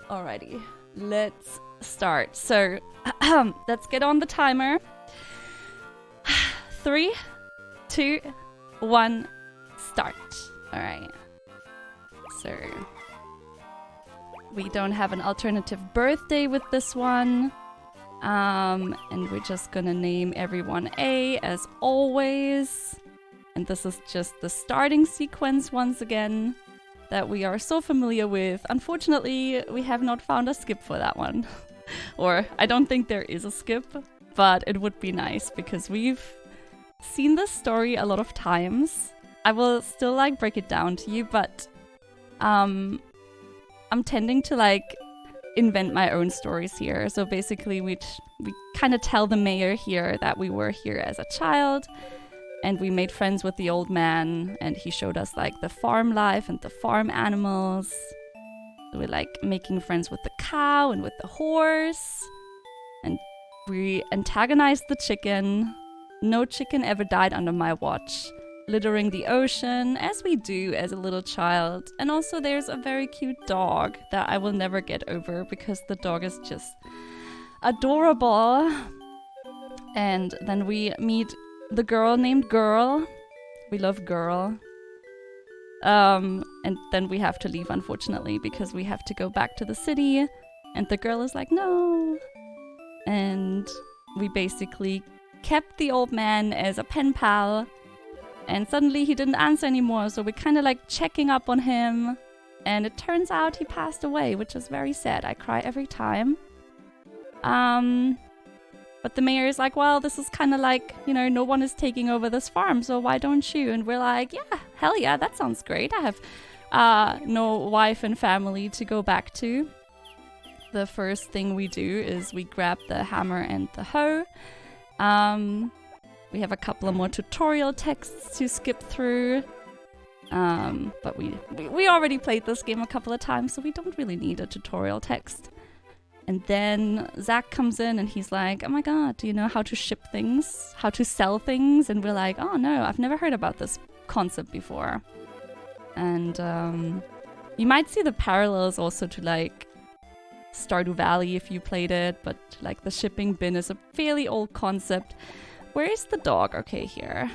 Alrighty, let's start. So, let's get on the timer. 3, 2, 1, start. Alright. So, we don't have an alternative birthday with this one. And we're just gonna name everyone A as always. And this is just the starting sequence once again that we are so familiar with. Unfortunately, we have not found a skip for that one. Or I don't think there is a skip, but it would be nice because we've seen this story a lot of times. I will still like break it down to you, but I'm tending to invent my own stories here. So basically we kind of tell the mayor here that we were here as a child and we made friends with the old man and he showed us the farm life and the farm animals. We're making friends with the cow and with the horse. And we antagonized the chicken. No chicken ever died under my watch. Littering the ocean, as we do as a little child. And also there's a very cute dog that I will never get over because the dog is just adorable. And then we meet the girl named Girl. We love Girl. And then we have to leave, unfortunately, because we have to go back to the city. And the girl is like, no. And we basically kept the old man as a pen pal. And suddenly he didn't answer anymore, so we're kind of checking up on him. And it turns out he passed away, which is very sad. I cry every time. But the mayor is like, well, this is kind of no one is taking over this farm, so why don't you? And we're like, yeah, hell yeah, that sounds great. I have no wife and family to go back to. The first thing we do is we grab the hammer and the hoe. We have a couple of more tutorial texts to skip through. But we already played this game a couple of times, so we don't really need a tutorial text. And then Zach comes in and he's like, oh my god, do you know how to ship things? How to sell things? And we're like, oh no, I've never heard about this concept before. And you might see the parallels also to Stardew Valley if you played it, but the shipping bin is a fairly old concept. Where is the dog? Okay, here.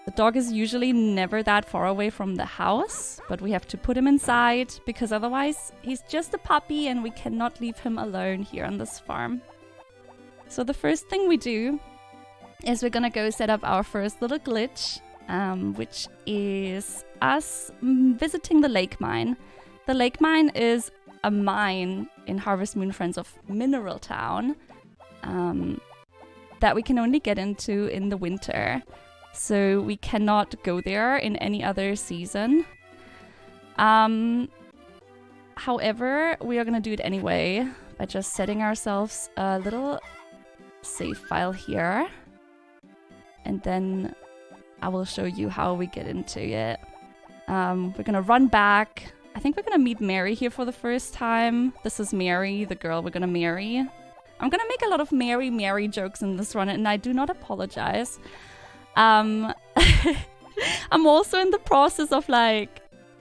The dog is usually never that far away from the house, but we have to put him inside because otherwise he's just a puppy and we cannot leave him alone here on this farm. So the first thing we do is we're gonna go set up our first little glitch, which is us visiting the lake mine. The lake mine is a mine in Harvest Moon Friends of Mineral Town that we can only get into in the winter. So we cannot go there in any other season. However, we are going to do it anyway by just setting ourselves a little save file here. And then I will show you how we get into it. We're going to run back. I think we're going to meet Mary here for the first time. This is Mary, the girl we're going to marry. I'm going to make a lot of Mary jokes in this run, and I do not apologize. I'm also in the process of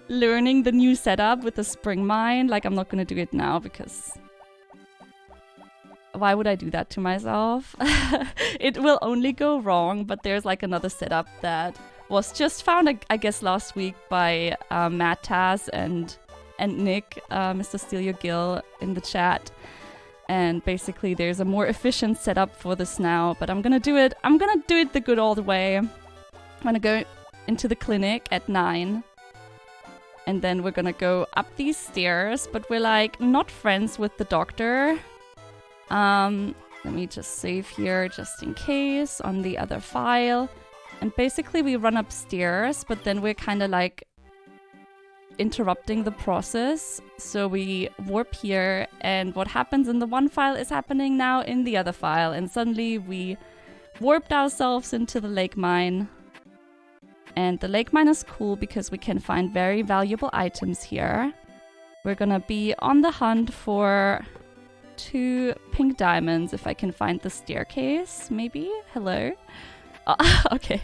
learning the new setup with the spring mine. I'm not gonna do it now because why would I do that to myself? It will only go wrong, but there's another setup that was just found I guess last week by Matt Taz and Nick, Mr. Steal Your Gill in the chat. And basically there's a more efficient setup for this now, but I'm gonna do it the good old way. I'm gonna go into the clinic at 9. And then we're gonna go up these stairs, but we're not friends with the doctor. Let me just save here just in case on the other file. And basically we run upstairs, but then we're kind of interrupting the process. So we warp here, and what happens in the one file is happening now in the other file, and suddenly we warped ourselves into the lake mine. And the lake mine is cool because we can find very valuable items here. We're gonna be on the hunt for 2 pink diamonds if I can find the staircase, maybe? Hello? Oh, okay.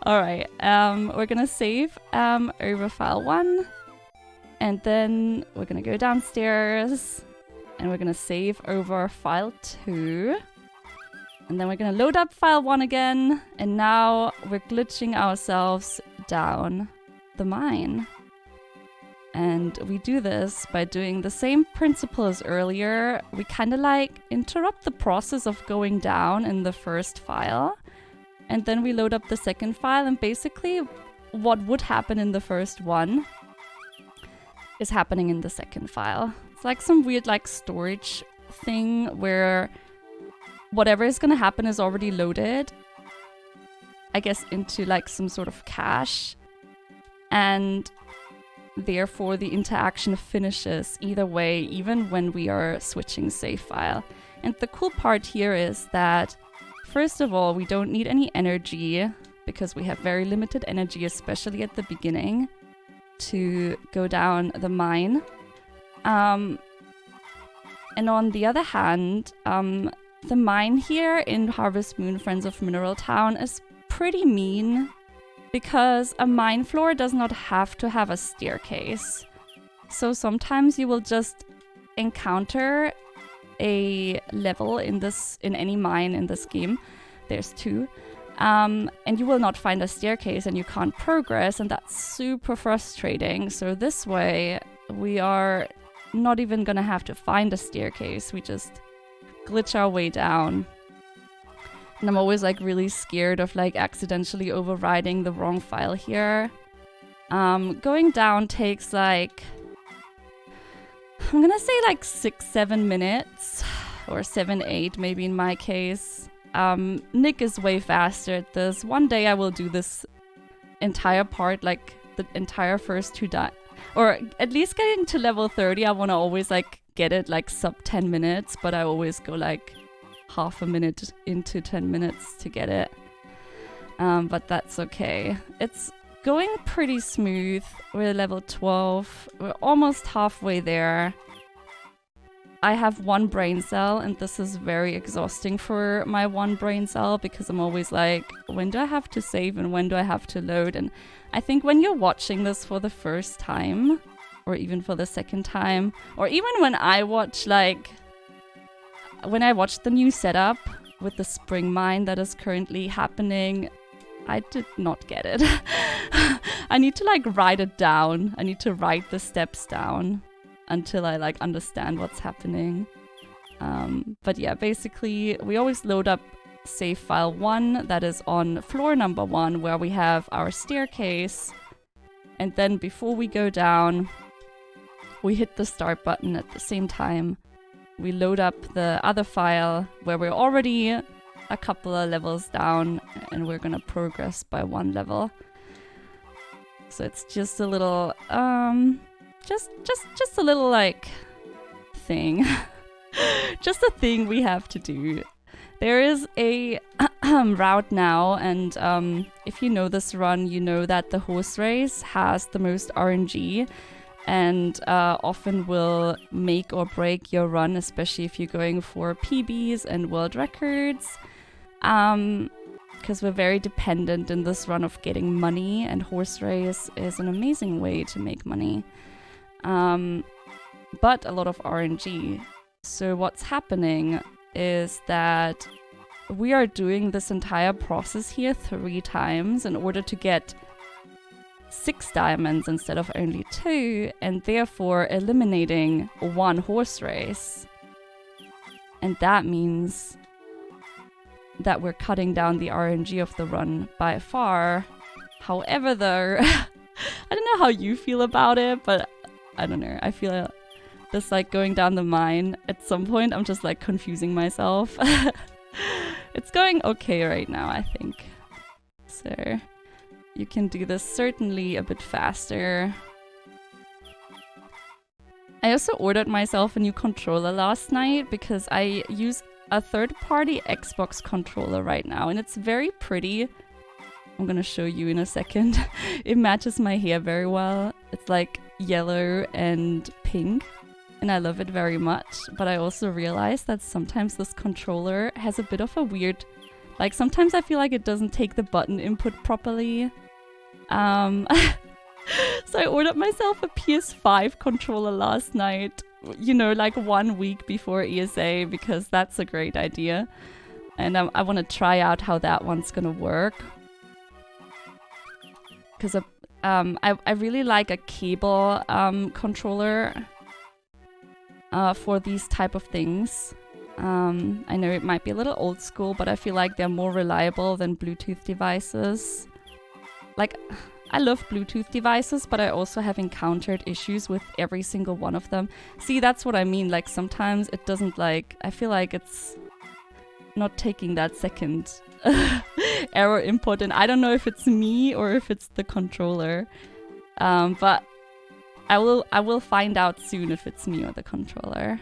Alright, we're gonna save over file 1. And then we're gonna go downstairs and we're gonna save over file 2. And then we're gonna load up file 1 again. And now we're glitching ourselves down the mine. And we do this by doing the same principle as earlier. We kind of like interrupt the process of going down in the first file. And then we load up the second file, and basically what would happen in the first one is happening in the second file. It's like some weird like storage thing where whatever is gonna happen is already loaded, I guess, into like some sort of cache. And therefore the interaction finishes either way, even when we are switching save file. And the cool part here is that, first of all, we don't need any energy because we have very limited energy, especially at the beginning, to go down the mine. And on the other hand, the mine here in Harvest Moon Friends of Mineral Town is pretty mean because a mine floor does not have to have a staircase. So sometimes you will just encounter a level in any mine in this game. There's 2. And you will not find a staircase and you can't progress, and that's super frustrating. So this way, we are not even gonna have to find a staircase. We just glitch our way down. And I'm always like really scared of like accidentally overriding the wrong file here. Going down takes like, I'm gonna say like 6-7 minutes, or 7-8 maybe in my case. Nick is way faster at this. One day I will do this entire part, like the entire first 2 or at least getting to level 30. I want to always like get it like sub 10 minutes, but I always go like half a minute into 10 minutes to get it. But that's okay. It's going pretty smooth. We're level 12. We're almost halfway there. I have 1 brain cell, and this is very exhausting for my 1 brain cell because I'm always like, when do I have to save and when do I have to load? And I think when you're watching this for the first time, or even for the second time, or even when I watch the new setup with the spring mine that is currently happening, I did not get it. I need to like write it down. I need to write the steps down until I like understand what's happening. But yeah, basically we always load up save file 1 that is on floor number 1 where we have our staircase, and then before we go down we hit the start button at the same time. We load up the other file where we're already a couple of levels down, and we're gonna progress by 1 level. So it's just a little just a little like thing. Just a thing we have to do. There is a route now, and if you know this run, you know that the horse race has the most RNG and often will make or break your run, especially if you're going for PBs and world records. Because we're very dependent in this run of getting money, and horse race is an amazing way to make money. But a lot of RNG. So what's happening is that we are doing this entire process here 3 times in order to get 6 diamonds instead of only 2, and therefore eliminating 1 horse race. And that means that we're cutting down the RNG of the run by far. However, though, I don't know how you feel about it, but I don't know. I feel this like going down the mine. At some point, I'm just like confusing myself. It's going okay right now, I think. So you can do this certainly a bit faster. I also ordered myself a new controller last night because I use a third-party Xbox controller right now, and it's very pretty. I'm gonna show you in a second. It matches my hair very well. It's like yellow and pink, and I love it very much. But I also realized that sometimes this controller has a bit of a weird... Like, sometimes I feel like it doesn't take the button input properly. So I ordered myself a PS5 controller last night, you know, like 1 week before ESA, because that's a great idea. And I want to try out how that one's gonna work. Because I really like a cable controller for these type of things. I know it might be a little old school, but I feel like they're more reliable than Bluetooth devices. Like, I love Bluetooth devices, but I also have encountered issues with every single one of them. See, that's what I mean. Like, sometimes it doesn't like... I feel like it's not taking that second error input, and I don't know if it's me or if it's the controller. But I will find out soon if it's me or the controller.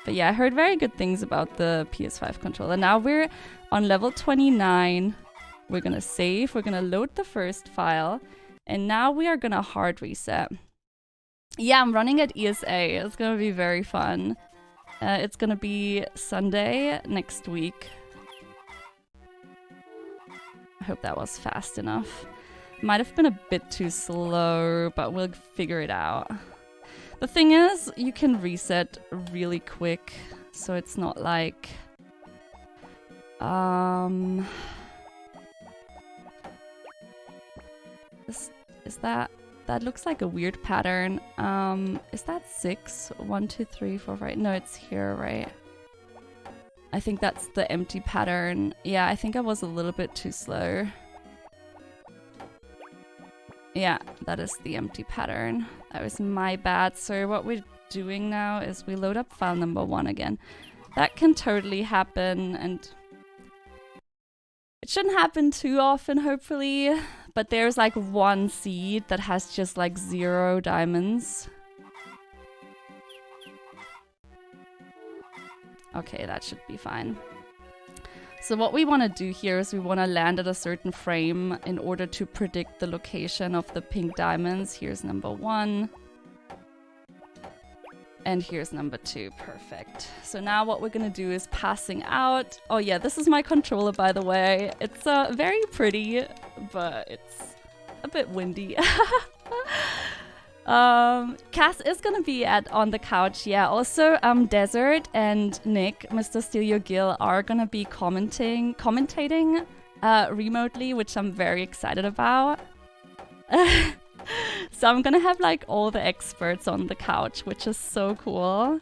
But yeah, I heard very good things about the PS5 controller. Now we're on level 29. We're gonna save, we're gonna load the first file, and now we are gonna hard reset. Yeah, I'm running at ESA. It's gonna be very fun. It's gonna be Sunday next week. I hope that was fast enough. Might have been a bit too slow, but we'll figure it out. The thing is, you can reset really quick, so it's not like... Is that... That looks like a weird pattern. Is that 6? 1, 2, 3, 4, 5... No, it's here, right? I think that's the empty pattern. Yeah, I think I was a little bit too slow. Yeah, that is the empty pattern. That was my bad. So what we're doing now is we load up file number 1 again. That can totally happen, and it shouldn't happen too often, hopefully. But there's like 1 seed that has just like 0 diamonds. Okay, that should be fine. So what we want to do here is we want to land at a certain frame in order to predict the location of the pink diamonds. Here's number 1. And here's number 2. Perfect. So now what we're going to do is passing out. Oh yeah, this is my controller, by the way. It's very pretty, but it's a bit windy. Cass is gonna be on the couch, yeah. Also, Desert and Nick, Mr. Steal Your Gill, are gonna be commentating remotely, which I'm very excited about. So I'm gonna have like all the experts on the couch, which is so cool.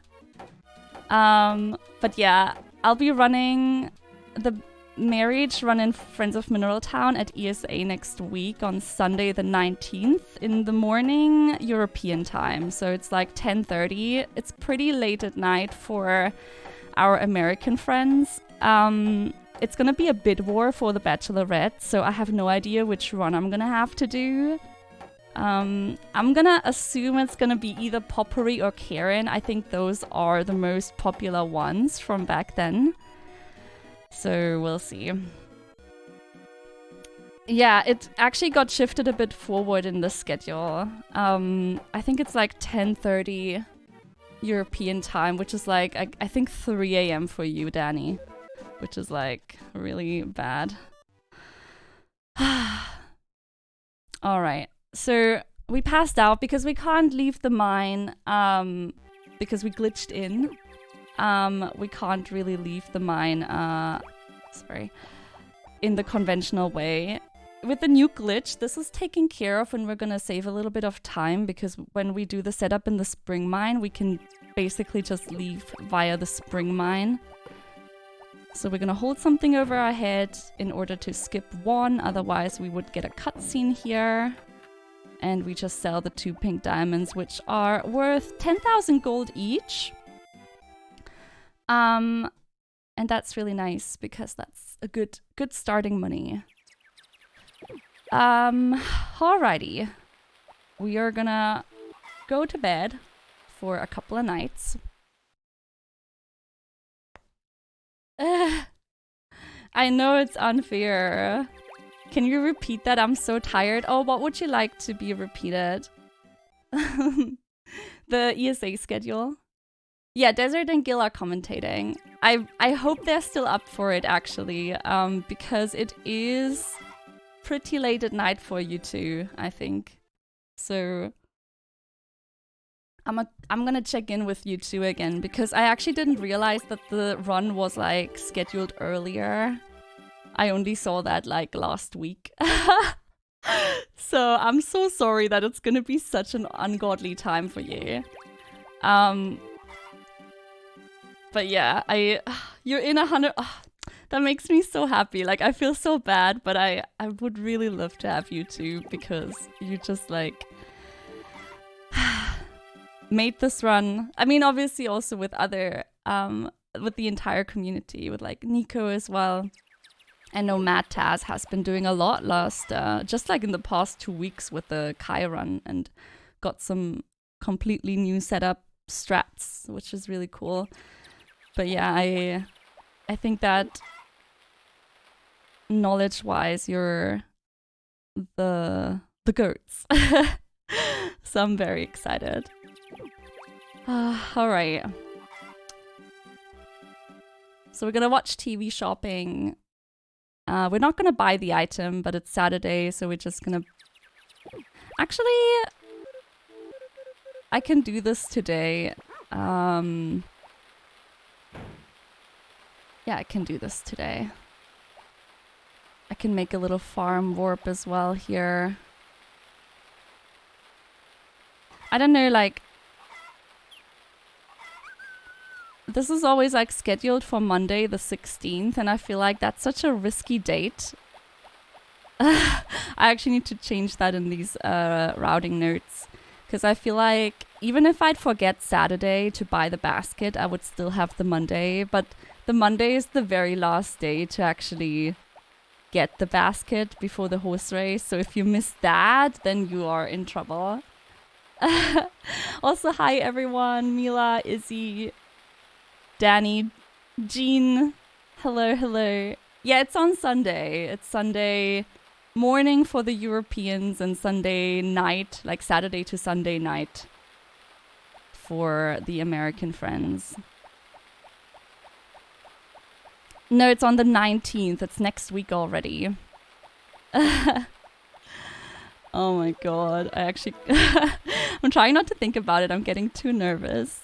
But yeah, I'll be running the marriage run in Friends of Mineral Town at ESA next week on Sunday the 19th in the morning European time. So it's like 10:30. It's pretty late at night for our American friends. It's gonna be a bid war for the Bachelorette, so I have no idea which run I'm gonna have to do. I'm gonna assume it's gonna be either Potpourri or Karen. I think those are the most popular ones from back then. So we'll see. Yeah, it actually got shifted a bit forward in the schedule. I think it's like 10:30 European time, which is like, I think 3 a.m. for you, Danny. Which is like really bad. Alright, so we passed out because we can't leave the mine because we glitched in. We can't really leave the mine, in the conventional way. With the new glitch, this is taken care of, and we're gonna save a little bit of time because when we do the setup in the spring mine, we can basically just leave via the spring mine. So we're gonna hold something over our head in order to skip 1, otherwise we would get a cutscene here. And we just sell the 2 pink diamonds, which are worth 10,000 gold each. And that's really nice because that's a good starting money. Alrighty. We are gonna go to bed for a couple of nights. I know it's unfair. Can you repeat that? I'm so tired. Oh, what would you like to be repeated? The ESA schedule. Yeah, Desert and Gil are commentating. I hope they're still up for it, actually, because it is pretty late at night for you two, I think. So I'm gonna check in with you two again, because I actually didn't realize that the run was like scheduled earlier. I only saw that like last week. So I'm so sorry that it's gonna be such an ungodly time for you. But yeah, you're in 100. That makes me so happy. Like, I feel so bad, but I would really love to have you two, because you just like made this run. I mean, obviously also with other, with the entire community, with like Nico as well. I know Matt Taz has been doing a lot just like in the past 2 weeks with the Kai run, and got some completely new setup strats, which is really cool. But yeah, I think that knowledge-wise, you're the goats. So I'm very excited. All right. So we're gonna watch TV shopping. We're not gonna buy the item, but it's Saturday, so we're just gonna... Actually, I can do this today. Yeah, I can do this today. I can make a little farm warp as well here. I don't know, like... This is always like scheduled for Monday the 16th, and I feel like that's such a risky date. I actually need to change that in these routing notes, because I feel like even if I'd forget Saturday to buy the basket, I would still have the Monday, but the Monday is the very last day to actually get the basket before the horse race, so if you miss that, then you are in trouble. Also, hi everyone, Mila, Izzy, Danny, Jean, hello, hello. Yeah, it's on Sunday. It's Sunday morning for the Europeans and Sunday night, like Saturday to Sunday night for the American friends. No, it's on the 19th. It's next week already. Oh my god. I actually... I'm trying not to think about it. I'm getting too nervous.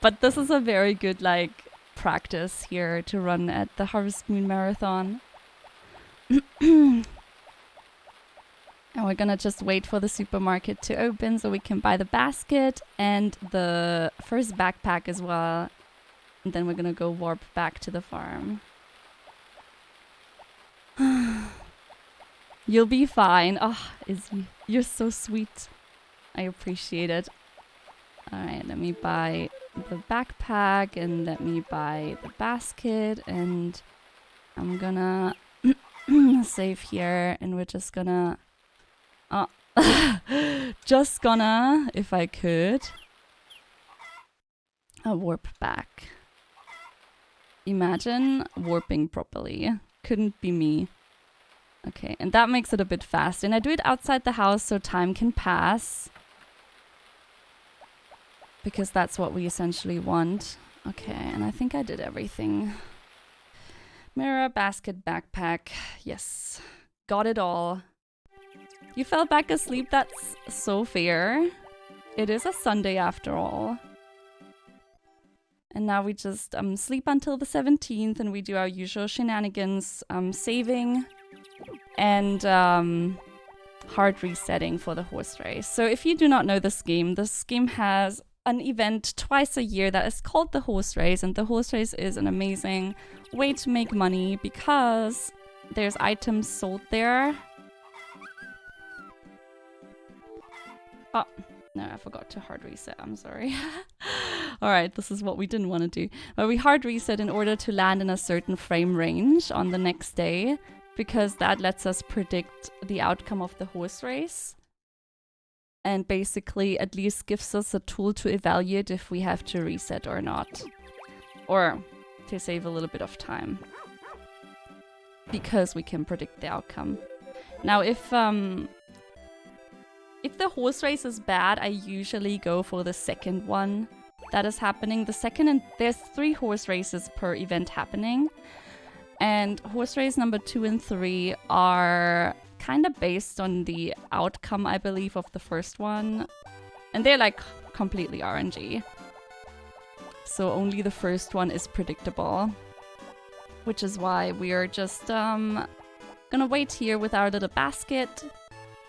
But this is a very good, like, practice here to run at the Harvest Moon Marathon. And we're gonna just wait for the supermarket to open so we can buy the basket and the first backpack as well. And then we're gonna go warp back to the farm. You'll be fine. Oh, Izzy, you're so sweet. I appreciate it. Alright, let me buy the backpack and let me buy the basket, and I'm gonna save here, and we're just gonna just gonna, if I could, warp back. Imagine warping properly. Couldn't be me. Okay, and that makes it a bit fast, and I do it outside the house so time can pass, because that's what we essentially want. Okay, and I think I did everything. Mirror, basket, backpack. Yes, got it all. You fell back asleep, that's so fair. It is a Sunday after all. And now we just sleep until the 17th, and we do our usual shenanigans, saving and hard resetting for the horse race. So if you do not know this game has an event twice a year that is called the horse race, and the horse race is an amazing way to make money because there's items sold there. Oh, no, I forgot to hard reset, I'm sorry. Alright, this is what we didn't want to do. But we hard reset in order to land in a certain frame range on the next day, because that lets us predict the outcome of the horse race. And basically at least gives us a tool to evaluate if we have to reset or not. Or to save a little bit of time. Because we can predict the outcome. Now if the horse race is bad, I usually go for the second one that is happening. The second, and there's 3 horse races per event happening. And horse race number 2 and 3 are kind of based on the outcome, I believe, of the first one. And they're like completely RNG. So only the first one is predictable. Which is why we are just gonna wait here with our little basket.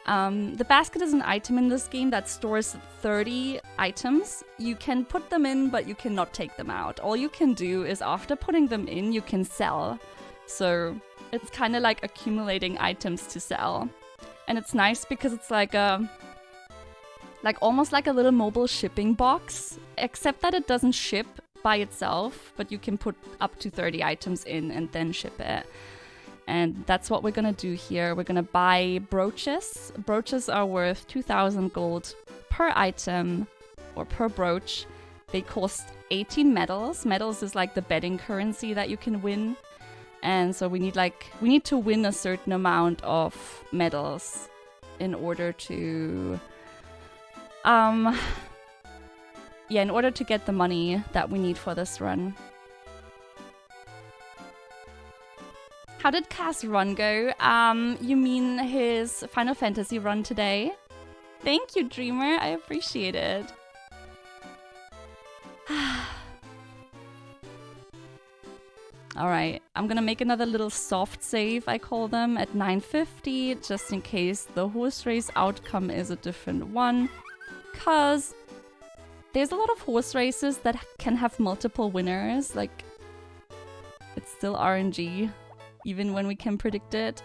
The basket is an item in this game that stores 30 items. You can put them in, but you cannot take them out. All you can do is after putting them in, you can sell. So it's kind of like accumulating items to sell. And it's nice because it's like almost like a little mobile shipping box, except that it doesn't ship by itself, but you can put up to 30 items in and then ship it. And that's what we're gonna do here. We're gonna buy brooches. Brooches are worth 2,000 gold per item or per brooch. They cost 18 medals. Medals is like the betting currency that you can win. And so we need to win a certain amount of medals in order to in order to get the money that we need for this run. How did Cass' run go? You mean his Final Fantasy run today? Thank you, Dreamer. I appreciate it. Alright, I'm gonna make another little soft save, I call them, at 950, just in case the horse race outcome is a different one. Cause there's a lot of horse races that can have multiple winners, like, it's still RNG, even when we can predict it.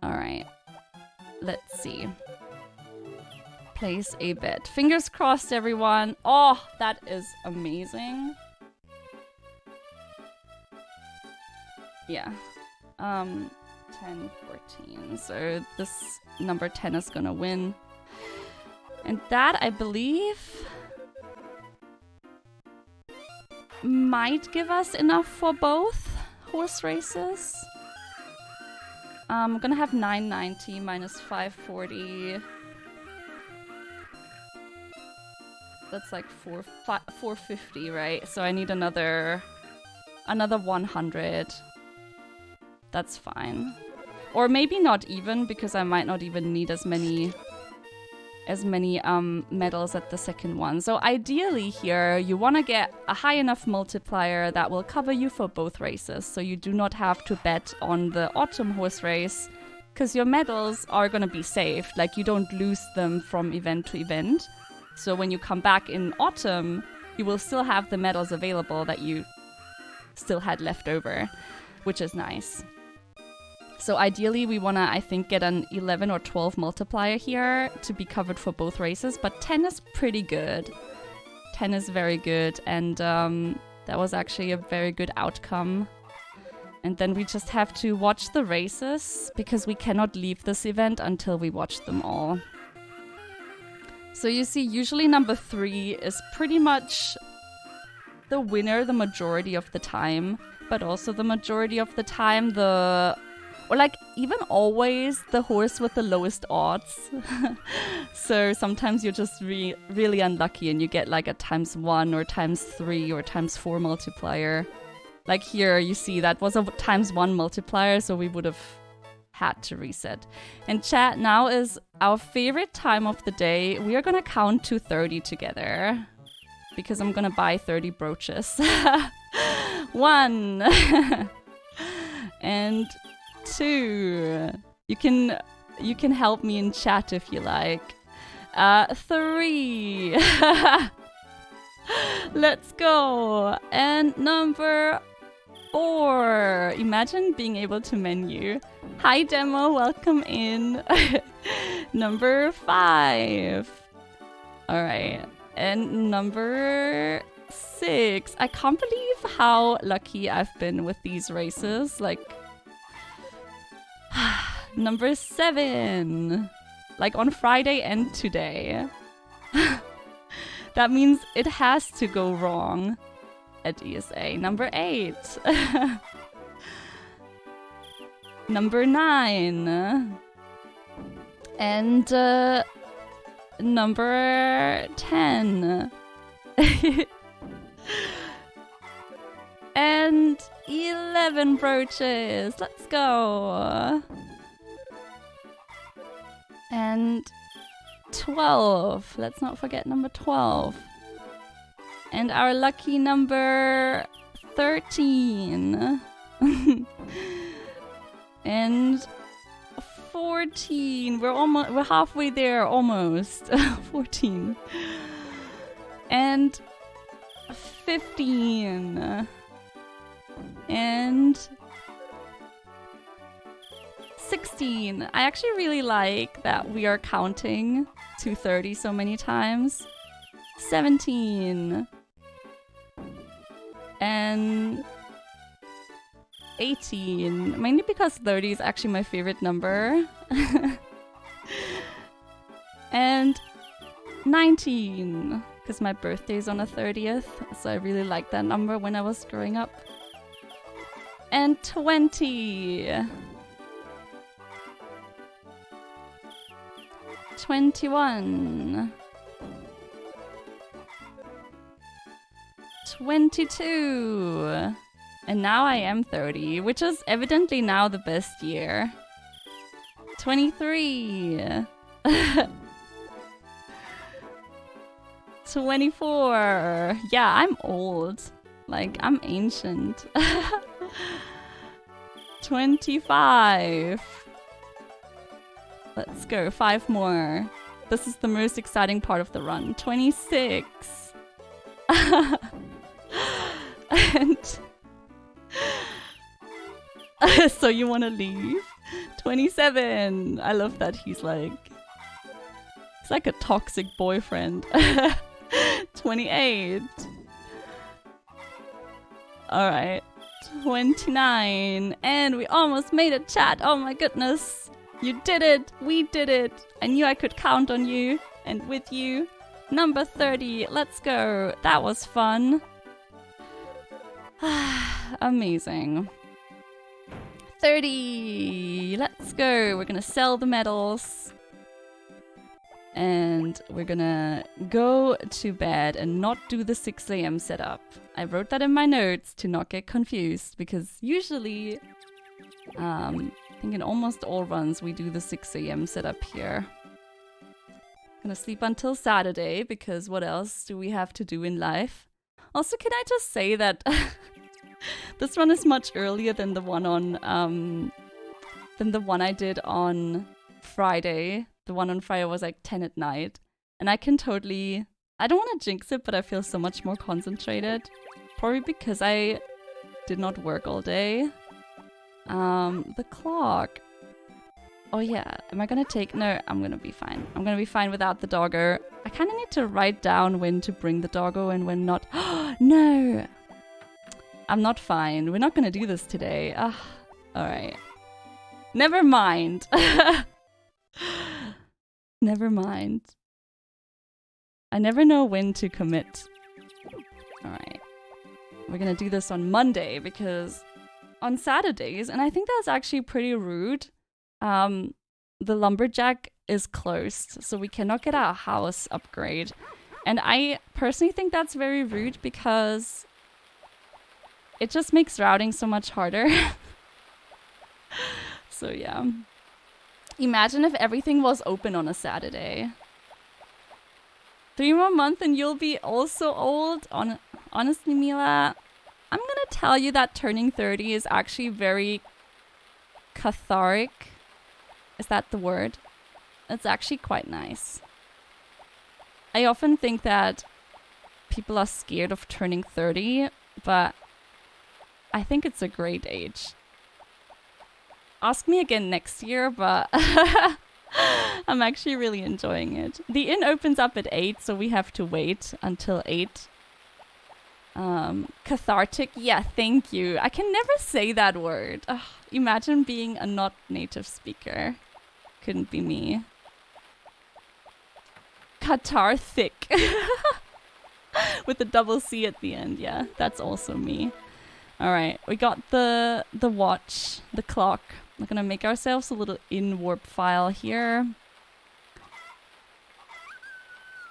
Alright, let's see. Place a bet. Fingers crossed, everyone. Oh, that is amazing. Yeah. 10, 14. So this number 10 is gonna win. And that, I believe, might give us enough for both horse races. I'm gonna have 990 minus 540. That's like 450, right? So I need another 100. That's fine. Or maybe not even, because I might not even need as many medals at the second one. So ideally here, you want to get a high enough multiplier that will cover you for both races. So you do not have to bet on the autumn horse race, because your medals are going to be saved. Like, you don't lose them from event to event. So when you come back in autumn, you will still have the medals available that you still had left over, which is nice. So ideally we want to, I think, get an 11 or 12 multiplier here to be covered for both races, but 10 is pretty good. 10 is very good, and that was actually a very good outcome. And then we just have to watch the races, because we cannot leave this event until we watch them all. So you see, usually number 3 is pretty much the winner the majority of the time, but also the majority of the time or like even always the horse with the lowest odds. So sometimes you're just really unlucky and you get like a ×1 or ×3 or ×4 multiplier. Like here you see that was a ×1 multiplier, so we would have had to reset. And chat, now is our favorite time of the day. We are gonna count to 30 together, because I'm gonna buy 30 brooches. 1 and 2. You can help me in chat if you like. 3. Let's go. And number 4. Imagine being able to menu. Hi Demo, welcome in. Number 5. All right. And number 6. I can't believe how lucky I've been with these races. Like, number 7. Like on Friday and today. That means it has to go wrong at ESA. Number 8. Number 9. And number 10. And 11 brooches. Let's go. And 12. Let's not forget number 12. And our lucky number 13. And 14. We're halfway there almost. 14. And 15. And 16. I actually really like that we are counting to 30 so many times. 17. And 18. Mainly because 30 is actually my favorite number. And 19. Because my birthday is on the 30th. So I really liked that number when I was growing up. And 20. 21. 22. And now I am 30, which is evidently now the best year. 23. 24. Yeah, I'm old. Like, I'm ancient. 25. Let's go, 5 more. This is the most exciting part of the run. 26. And so you want to leave? 27. I love that he's like a toxic boyfriend. 28. All right. 29. And we almost made it, chat. Oh my goodness. You did it. We did it. I knew I could count on you and with you. Number 30. Let's go. That was fun. Amazing. 30. Let's go. We're gonna sell the medals. And we're gonna go to bed and not do the 6 a.m. setup. I wrote that in my notes to not get confused because usually, I think in almost all runs we do the 6 a.m. setup here. Gonna sleep until Saturday because what else do we have to do in life? Also, can I just say that this one is much earlier than the one I did on Friday. The one on Friday was like 10 at night. And I can totally... I don't want to jinx it, but I feel so much more concentrated. Probably because I did not work all day. The clock. Oh yeah, am I gonna take... No, I'm gonna be fine. I'm gonna be fine without the doggo. I kind of need to write down when to bring the doggo and when not. No! I'm not fine. We're not gonna do this today. Alright. Never mind. Never mind. I never know when to commit. Alright. We're gonna do this on Monday because on Saturdays, and I think that's actually pretty rude, the lumberjack is closed, so we cannot get our house upgrade. And I personally think that's very rude because it just makes routing so much harder. So yeah. Imagine if everything was open on a Saturday. 3 more months and you'll be also old. Honestly, Mila, I'm gonna tell you that turning 30 is actually very cathartic. Is that the word? It's actually quite nice. I often think that people are scared of turning 30, but I think it's a great age. Ask me again next year, but I'm actually really enjoying it. The inn opens up at 8, so we have to wait until 8. Cathartic, yeah, thank you. I can never say that word. Ugh, imagine being a not native speaker. Couldn't be me. Cathartic. With the double C at the end, yeah, that's also me. Alright, we got the watch, the clock. We're gonna make ourselves a little in-warp file here.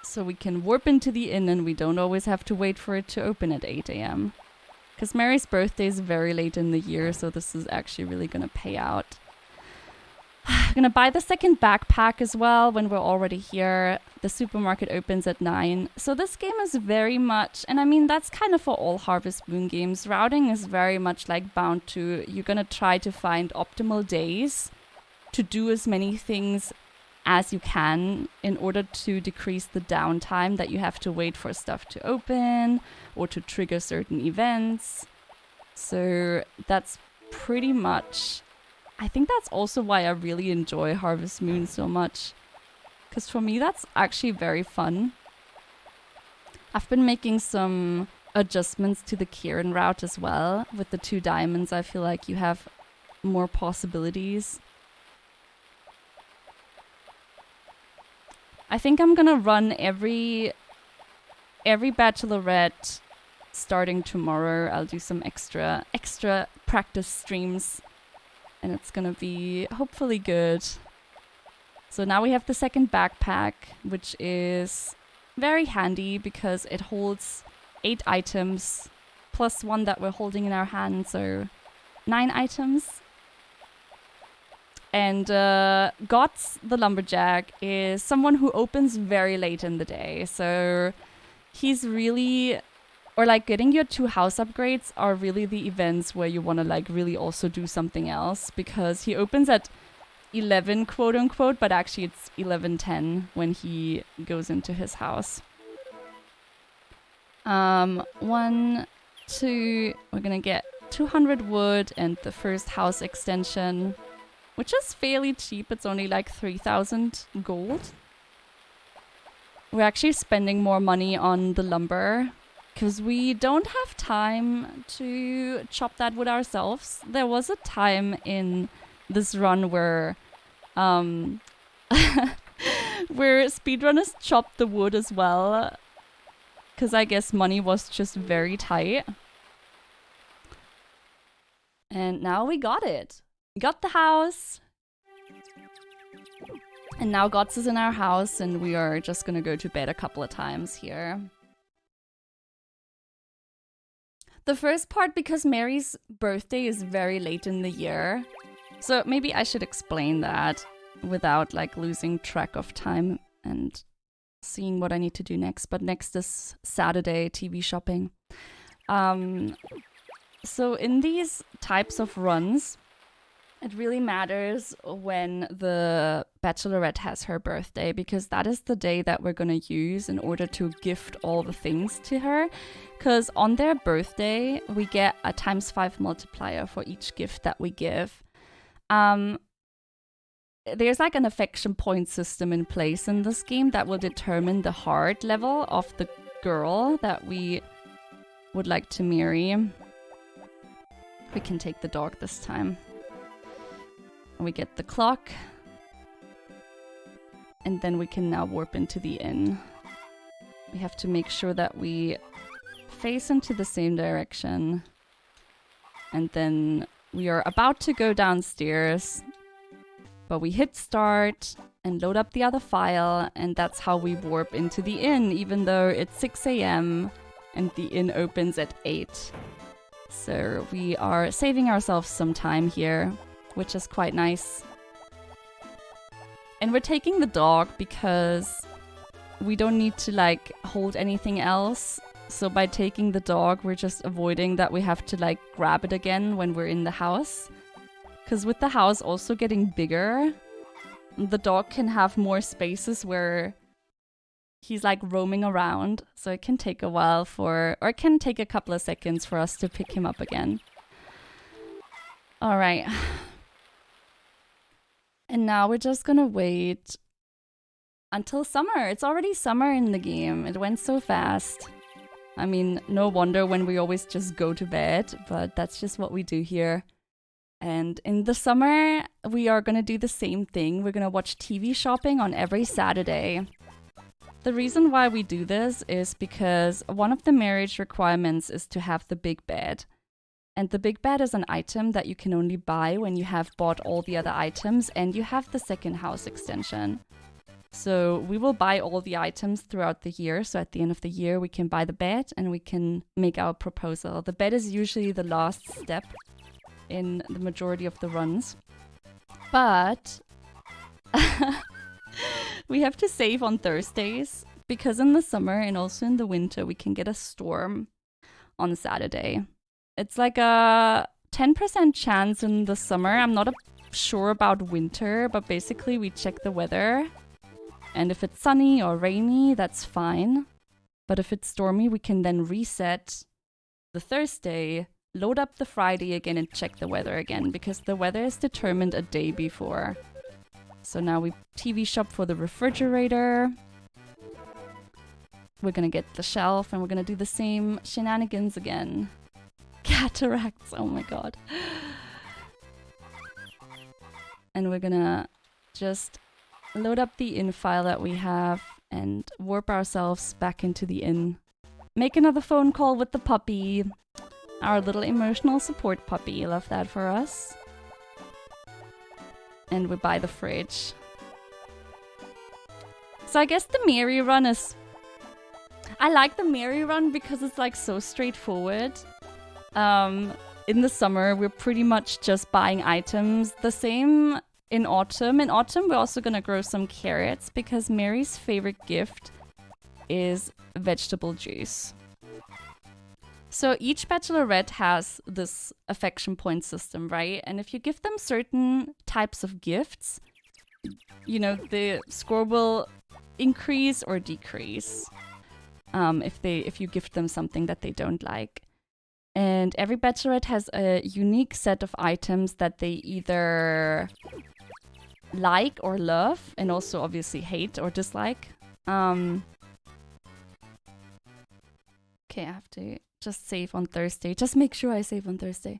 So we can warp into the inn and we don't always have to wait for it to open at 8 a.m. Because Mary's birthday is very late in the year, so this is actually really gonna pay out. I'm gonna buy the second backpack as well when we're already here. The supermarket opens at 9. So this game is very much, and I mean, that's kind of for all Harvest Moon games. Routing is very much like bound to, you're gonna try to find optimal days to do as many things as you can in order to decrease the downtime that you have to wait for stuff to open or to trigger certain events. So that's pretty much, I think that's also why I really enjoy Harvest Moon so much. Because for me, that's actually very fun. I've been making some adjustments to the Kieran route as well. With the 2 diamonds, I feel like you have more possibilities. I think I'm gonna run every Bachelorette starting tomorrow. I'll do some extra practice streams. And it's gonna be hopefully good. So now we have the second backpack, which is very handy because it holds 8 items plus 1 that we're holding in our hand, so 9 items. And Gots, the lumberjack, is someone who opens very late in the day. So he's really, or like getting your 2 house upgrades are really the events where you want to like really also do something else, because he opens at 11, quote unquote, but actually it's 11:10 when he goes into his house. 1, 2, we're gonna get 200 wood and the first house extension, which is fairly cheap. It's only like 3,000 gold. We're actually spending more money on the lumber because we don't have time to chop that wood ourselves. There was a time in this run where where speedrunners chopped the wood as well, because I guess money was just very tight. And now we got it. We got the house. And now Gots is in our house and we are just gonna go to bed a couple of times here. The first part, because Mary's birthday is very late in the year. So maybe I should explain that without like losing track of time and seeing what I need to do next. But next is Saturday TV shopping. So in these types of runs, it really matters when the Bachelorette has her birthday, because that is the day that we're going to use in order to gift all the things to her. Because on their birthday, we get a ×5 multiplier for each gift that we give. There's like an affection point system in place in this game that will determine the heart level of the girl that we would like to marry. We can take the dog this time. We get the clock. And then we can now warp into the inn. We have to make sure that we face into the same direction. And then we are about to go downstairs. But we hit start and load up the other file. And that's how we warp into the inn, even though it's 6 AM and the inn opens at 8. So we are saving ourselves some time here, which is quite nice. And we're taking the dog because we don't need to like hold anything else. So by taking the dog, we're just avoiding that we have to like grab it again when we're in the house. Because with the house also getting bigger, the dog can have more spaces where he's like roaming around. So it can take a while or it can take a couple of seconds for us to pick him up again. All right. And now we're just gonna wait until summer. It's already summer in the game. It went so fast. I mean, no wonder when we always just go to bed, but that's just what we do here. And in the summer, we are gonna do the same thing. We're gonna watch TV shopping on every Saturday. The reason why we do this is because one of the marriage requirements is to have the big bed. And the big bed is an item that you can only buy when you have bought all the other items and you have the second house extension. So we will buy all the items throughout the year. So at the end of the year, we can buy the bed and we can make our proposal. The bed is usually the last step in the majority of the runs. But We have to save on Thursdays because in the summer and also in the winter we can get a storm on Saturday. It's like a 10% chance in the summer. I'm not sure about winter, but basically we check the weather. And if it's sunny or rainy, that's fine. But if it's stormy, we can then reset the Thursday, load up the Friday again and check the weather again because the weather is determined a day before. So now we TV shop for the refrigerator. We're gonna get the shelf and we're gonna do the same shenanigans again. Cataracts, oh my god. And we're gonna just load up the inn file that we have and warp ourselves back into the inn. Make another phone call with the puppy. Our little emotional support puppy. Love that for us. And we buy the fridge. So I guess the Mary run is... I like the Mary run because it's like so straightforward. In the summer, we're pretty much just buying items. The same in autumn. In autumn, we're also gonna grow some carrots because Mary's favorite gift is vegetable juice. So each bachelorette has this affection point system, right? And if you give them certain types of gifts, you know, the score will increase or decrease if you gift them something that they don't like. And every bachelorette has a unique set of items that they either like or love, and also obviously hate or dislike. Okay, I have to just save on Thursday. Just make sure I save on Thursday.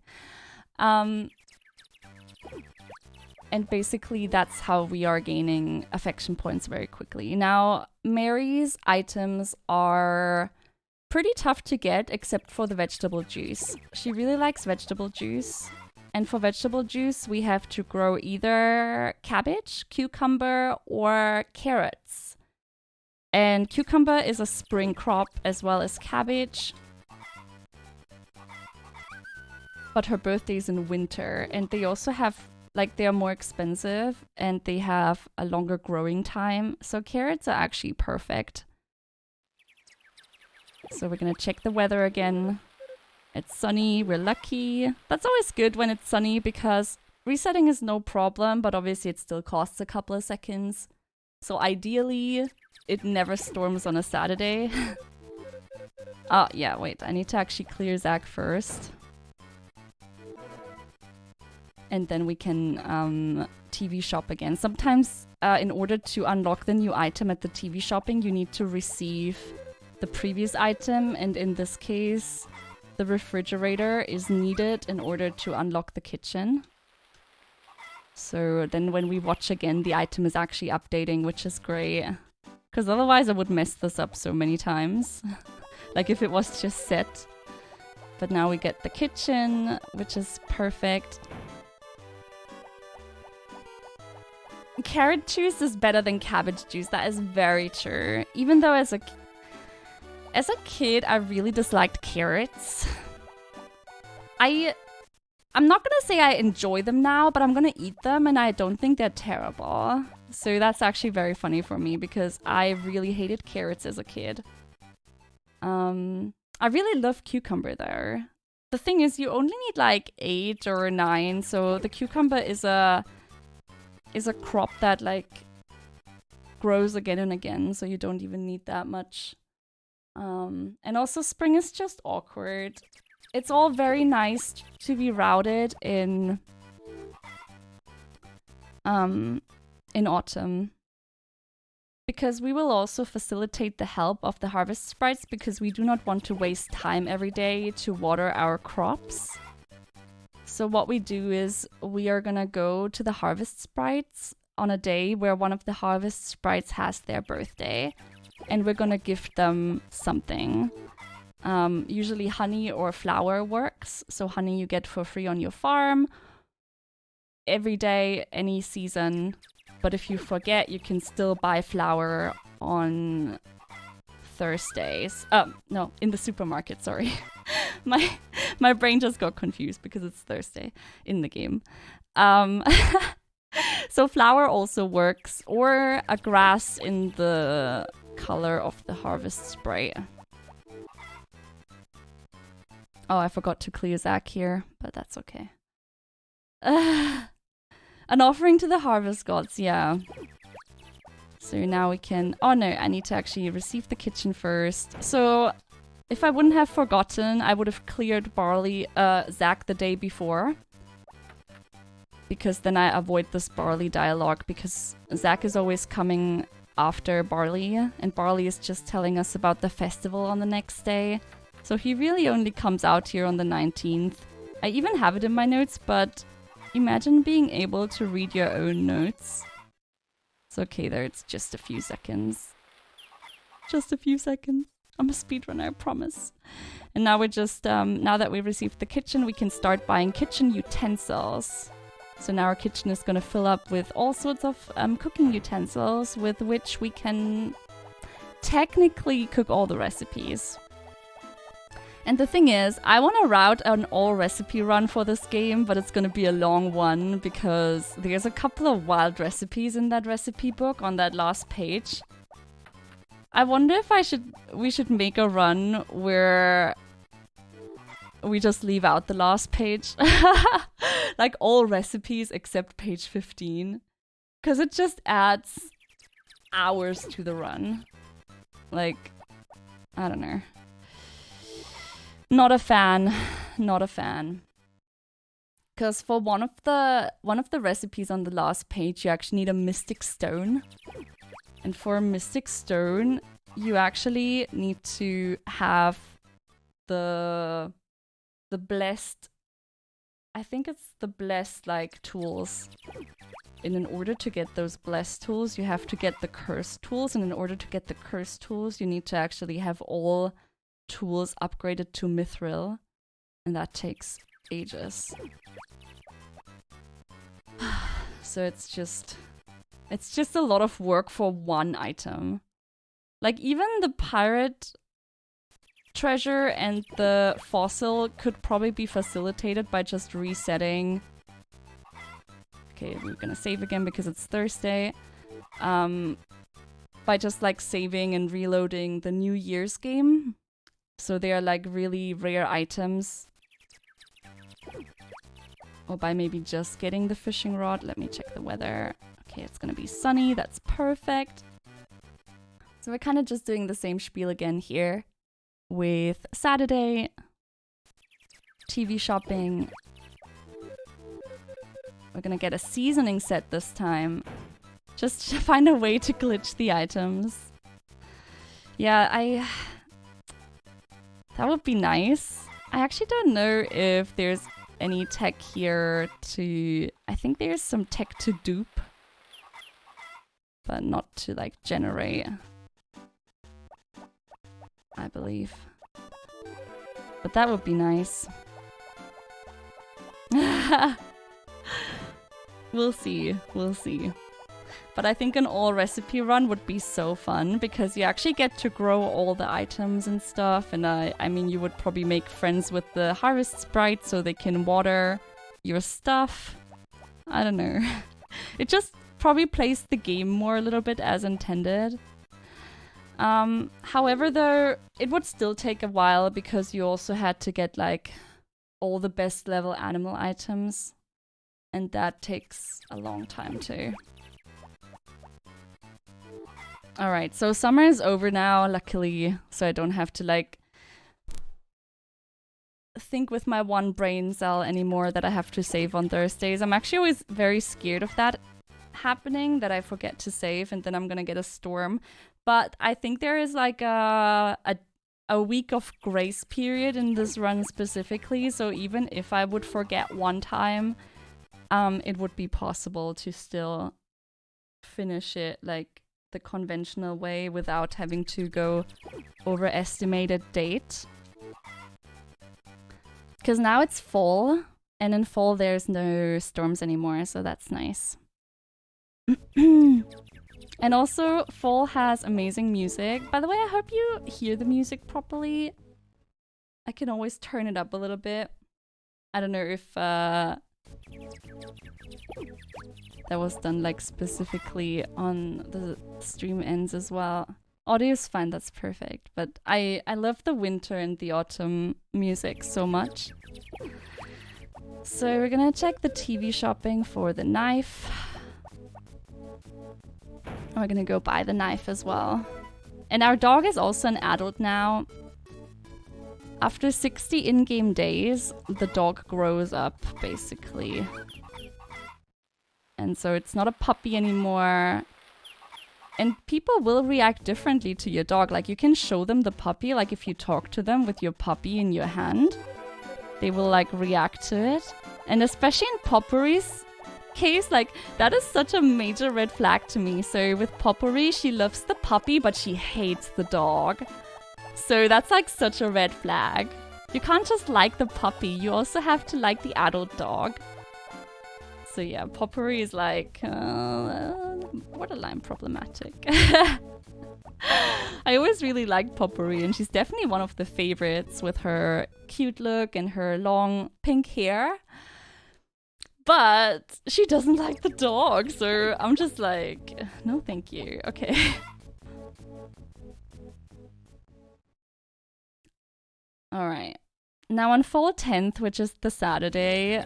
And basically that's how we are gaining affection points very quickly. Now, Mary's items are pretty tough to get except for the vegetable juice. She really likes vegetable juice. And for vegetable juice, we have to grow either cabbage, cucumber, or carrots. And cucumber is a spring crop as well as cabbage. But her birthday is in winter, and they also have, like, they are more expensive and they have a longer growing time. So carrots are actually perfect. So we're gonna check the weather again. It's sunny, we're lucky. That's always good when it's sunny because resetting is no problem, but obviously it still costs a couple of seconds. So ideally, it never storms on a Saturday. Oh, yeah, wait, I need to actually clear Zach first. And then we can TV shop again. Sometimes in order to unlock the new item at the TV shopping, you need to receive the previous item, and in this case, the refrigerator is needed in order to unlock the kitchen. So then when we watch again, the item is actually updating, which is great. Because otherwise I would mess this up so many times. Like if it was just set. But now we get the kitchen, which is perfect. Carrot juice is better than cabbage juice. That is very true. Even though as a kid, I really disliked carrots. I'm not gonna say I enjoy them now, but I'm gonna eat them and I don't think they're terrible. So that's actually very funny for me because I really hated carrots as a kid. I really love cucumber though. The thing is, you only need like 8 or 9, so the cucumber is a crop that like grows again and again, so you don't even need that much. And also spring is just awkward. It's all very nice to be routed in autumn. Because we will also facilitate the help of the harvest sprites because we do not want to waste time every day to water our crops. So what we do is we are gonna go to the harvest sprites on a day where one of the harvest sprites has their birthday. And we're gonna gift them something. Usually honey or flour works. So honey you get for free on your farm. Every day, any season. But if you forget, you can still buy flour on Thursdays. No, in the supermarket, sorry. My brain just got confused because it's Thursday in the game. So flour also works, or a grass in the color of the harvest spray. Oh, I forgot to clear Zach here, but that's okay. An offering to the harvest gods, yeah. So now we can... Oh no, I need to actually receive the kitchen first. So if I wouldn't have forgotten, I would have cleared Zach the day before. Because then I avoid this Barley dialogue, because Zach is always coming after Barley, and Barley is just telling us about the festival on the next day. So he really only comes out here on the 19th. I even have it in my notes, but imagine being able to read your own notes. It's okay there, it's just a few seconds. Just a few seconds. I'm a speedrunner, I promise. And now we're just, now that we've received the kitchen, we can start buying kitchen utensils. So now our kitchen is going to fill up with all sorts of cooking utensils with which we can technically cook all the recipes. And the thing is, I want to route an all recipe run for this game, but it's going to be a long one because there's a couple of wild recipes in that recipe book on that last page. I wonder if we should make a run where we just leave out the last page. Like all recipes except page 15. Because it just adds hours to the run. Like, I don't know. Not a fan. Not a fan. Because for one of the recipes on the last page, you actually need a mystic stone. And for a mystic stone, you actually need to have the blessed, I think it's the blessed like tools. And in order to get those blessed tools, you have to get the cursed tools. And in order to get the cursed tools, you need to actually have all tools upgraded to mithril. And that takes ages. So it's just a lot of work for one item. Like even the pirate treasure and the fossil could probably be facilitated by just resetting. Okay, we're gonna save again because it's Thursday. By just like saving and reloading the New Year's game. So they are like really rare items. Or by maybe just getting the fishing rod. Let me check the weather. Okay, it's gonna be sunny. That's perfect. So we're kind of just doing the same spiel again here. With Saturday, TV shopping. We're gonna get a seasoning set this time. Just to find a way to glitch the items. Yeah, that would be nice. I actually don't know if there's any tech here to... I think there's some tech to dupe. But not to like generate. I believe. But that would be nice. We'll see. We'll see. But I think an all recipe run would be so fun because you actually get to grow all the items and stuff. And I mean, you would probably make friends with the harvest sprites so they can water your stuff. I don't know. It just probably plays the game more a little bit as intended. However, though, it would still take a while because you also had to get like all the best level animal items. And that takes a long time too. Alright, so summer is over now, luckily, so I don't have to like think with my one brain cell anymore that I have to save on Thursdays. I'm actually always very scared of that happening, that I forget to save and then I'm gonna get a storm. But I think there is like a week of grace period in this run specifically, so even if I would forget one time, it would be possible to still finish it like the conventional way without having to go overestimated date. Because now it's fall, and in fall there's no storms anymore, so that's nice. And also, fall has amazing music. By the way, I hope you hear the music properly. I can always turn it up a little bit. I don't know if that was done like specifically on the stream ends as well. Audio is fine, that's perfect. But I love the winter and the autumn music so much. So we're gonna check the TV shopping for the knife. We're gonna go buy the knife as well. And our dog is also an adult now. After 60 in-game days, the dog grows up, basically. And so it's not a puppy anymore. And people will react differently to your dog. Like, you can show them the puppy, like if you talk to them with your puppy in your hand, they will like react to it. And especially in Potpourri's case, like that is such a major red flag to me. So with Potpourri, she loves the puppy, but she hates the dog. So that's like such a red flag. You can't just like the puppy, you also have to like the adult dog. So yeah, Potpourri is like borderline problematic. I always really liked Potpourri, and she's definitely one of the favorites with her cute look and her long pink hair. But she doesn't like the dog, so I'm just like, no thank you. Okay. Alright. Now on fall 10th, which is the Saturday,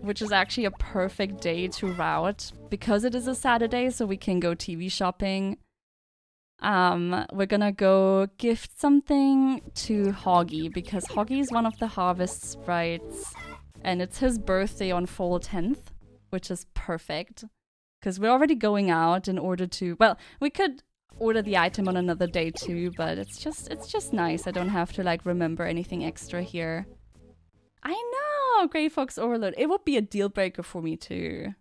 which is actually a perfect day to route because it is a Saturday, so we can go TV shopping. We're gonna go gift something to Hoggy because Hoggy is one of the harvest sprites and it's his birthday on fall 10th, which is perfect because we're already going out in order to, well, we could order the item on another day too, but it's just nice. I don't have to like remember anything extra here. I know, Grey Fox Overload. It would be a deal breaker for me too.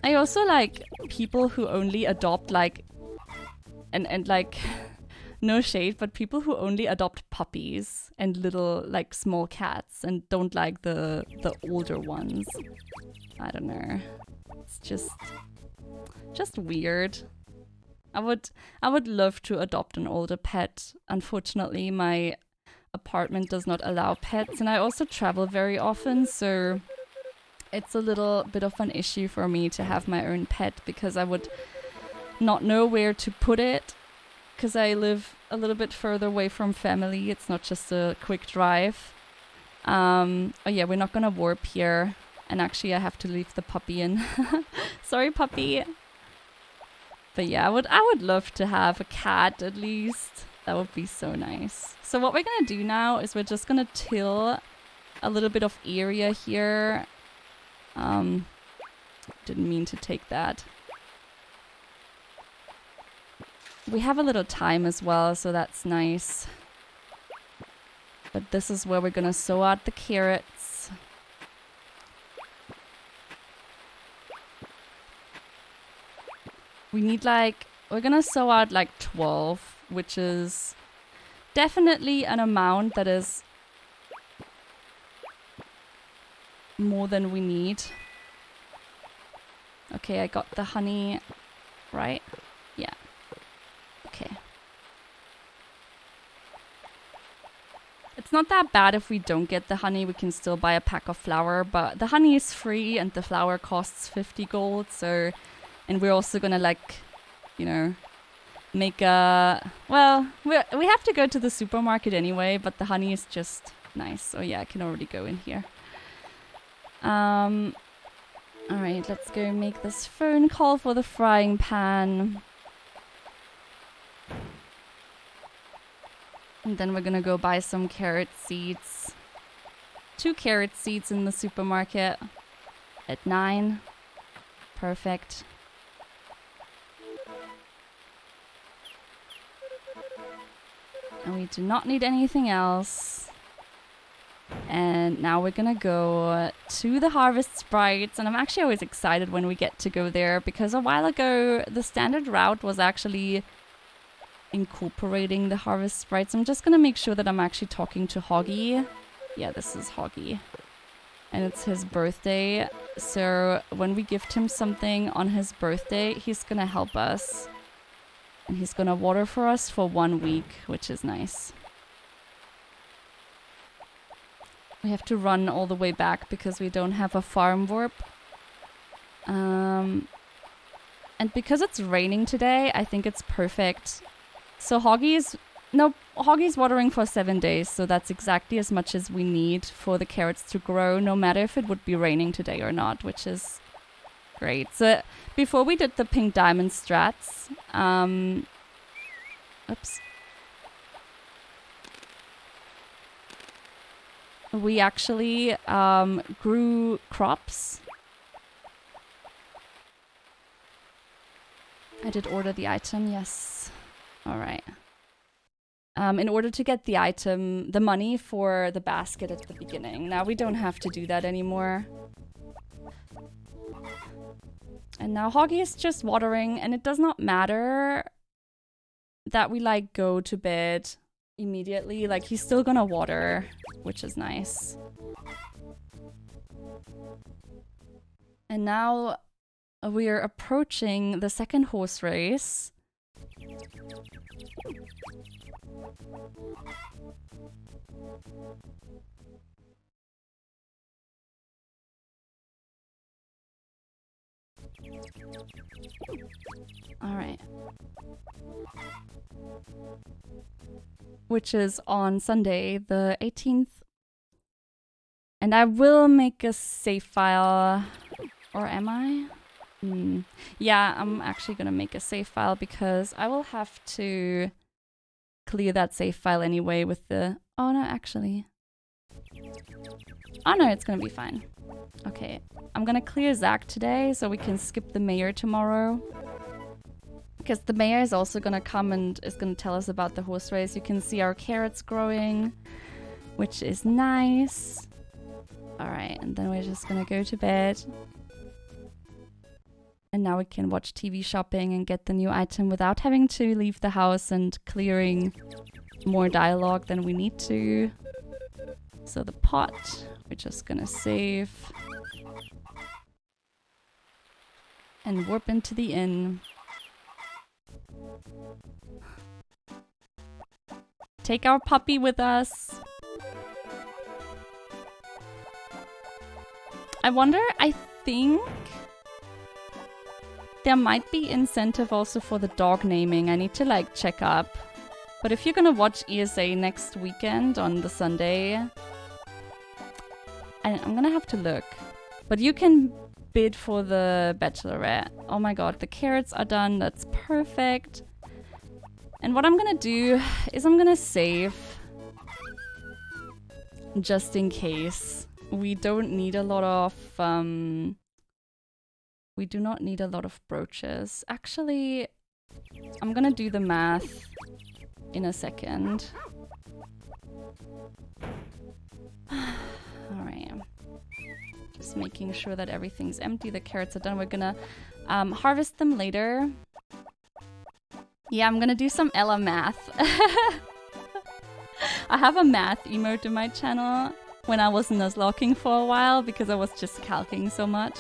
I also like people who only adopt like, and like, no shade, but people who only adopt puppies and little like small cats and don't like the older ones. I don't know. It's just weird. I would love to adopt an older pet. Unfortunately, my apartment does not allow pets, and I also travel very often, so it's a little bit of an issue for me to have my own pet because I would not know where to put it because I live a little bit further away from family. It's not just a quick drive. Oh yeah, we're not gonna warp here, and actually I have to leave the puppy in. Sorry, puppy. But yeah, I would love to have a cat at least. That would be so nice. So what we're gonna do now is we're just gonna till a little bit of area here. Didn't mean to take that. We have a little time as well, so that's nice. But this is where we're gonna sow out the carrots. We need like, we're gonna sow out like 12, which is definitely an amount that is more than we need. Okay, I got the honey, right? Yeah. Okay. It's not that bad if we don't get the honey, we can still buy a pack of flour, but the honey is free and the flour costs 50 gold, so... And we're also gonna like, you know, make a... Well, we have to go to the supermarket anyway, but the honey is just nice. Oh yeah, I can already go in here. Alright, let's go make this phone call for the frying pan. And then we're gonna go buy some carrot seeds. 2 carrot seeds in the supermarket at 9. Perfect. And we do not need anything else. And now we're gonna go to the harvest sprites, and I'm actually always excited when we get to go there because a while ago the standard route was actually incorporating the harvest sprites. I'm just gonna make sure that I'm actually talking to Hoggy. Yeah, this is Hoggy. And it's his birthday, so when we gift him something on his birthday, he's gonna help us. And he's gonna water for us for 1 week, which is nice. We have to run all the way back because we don't have a farm warp. And because it's raining today, I think it's perfect. So Hoggy's watering for 7 days, so that's exactly as much as we need for the carrots to grow, no matter if it would be raining today or not, which is great. So before we did the pink diamond strats, oops. We actually grew crops. I did order the item, yes. All right. In order to get the item, the money for the basket at the beginning. Now we don't have to do that anymore. And now Hoggy is just watering, and it does not matter that we like go to bed immediately. Like, he's still gonna water, which is nice. And now we are approaching the second horse race. All right. Which is on Sunday, the 18th. And I will make a save file. Or am I? Yeah, I'm actually gonna make a save file because I will have to clear that save file anyway with the... Oh no, actually. Oh no, it's gonna be fine. Okay, I'm gonna clear Zach today so we can skip the mayor tomorrow. Because the mayor is also gonna come and is gonna tell us about the horse race. You can see our carrots growing, which is nice. Alright, and then we're just gonna go to bed. And now we can watch TV shopping and get the new item without having to leave the house and clearing more dialogue than we need to. So the pot, we're just gonna save. And warp into the inn. Take our puppy with us. I wonder, I think there might be incentive also for the dog naming. I need to like check up. But if you're gonna watch ESA next weekend on the Sunday, I'm gonna have to look. But you can bid for the bachelorette. Oh my god, the carrots are done. That's perfect. And what I'm gonna do is I'm gonna save just in case. We don't need a lot of we do not need a lot of brooches. Actually, I'm gonna do the math in a second. Alright. Just making sure that everything's empty. The carrots are done. We're gonna harvest them later. Yeah, I'm gonna do some Ella math. I have a math emote in my channel when I was nuzlocking for a while because I was just calcing so much.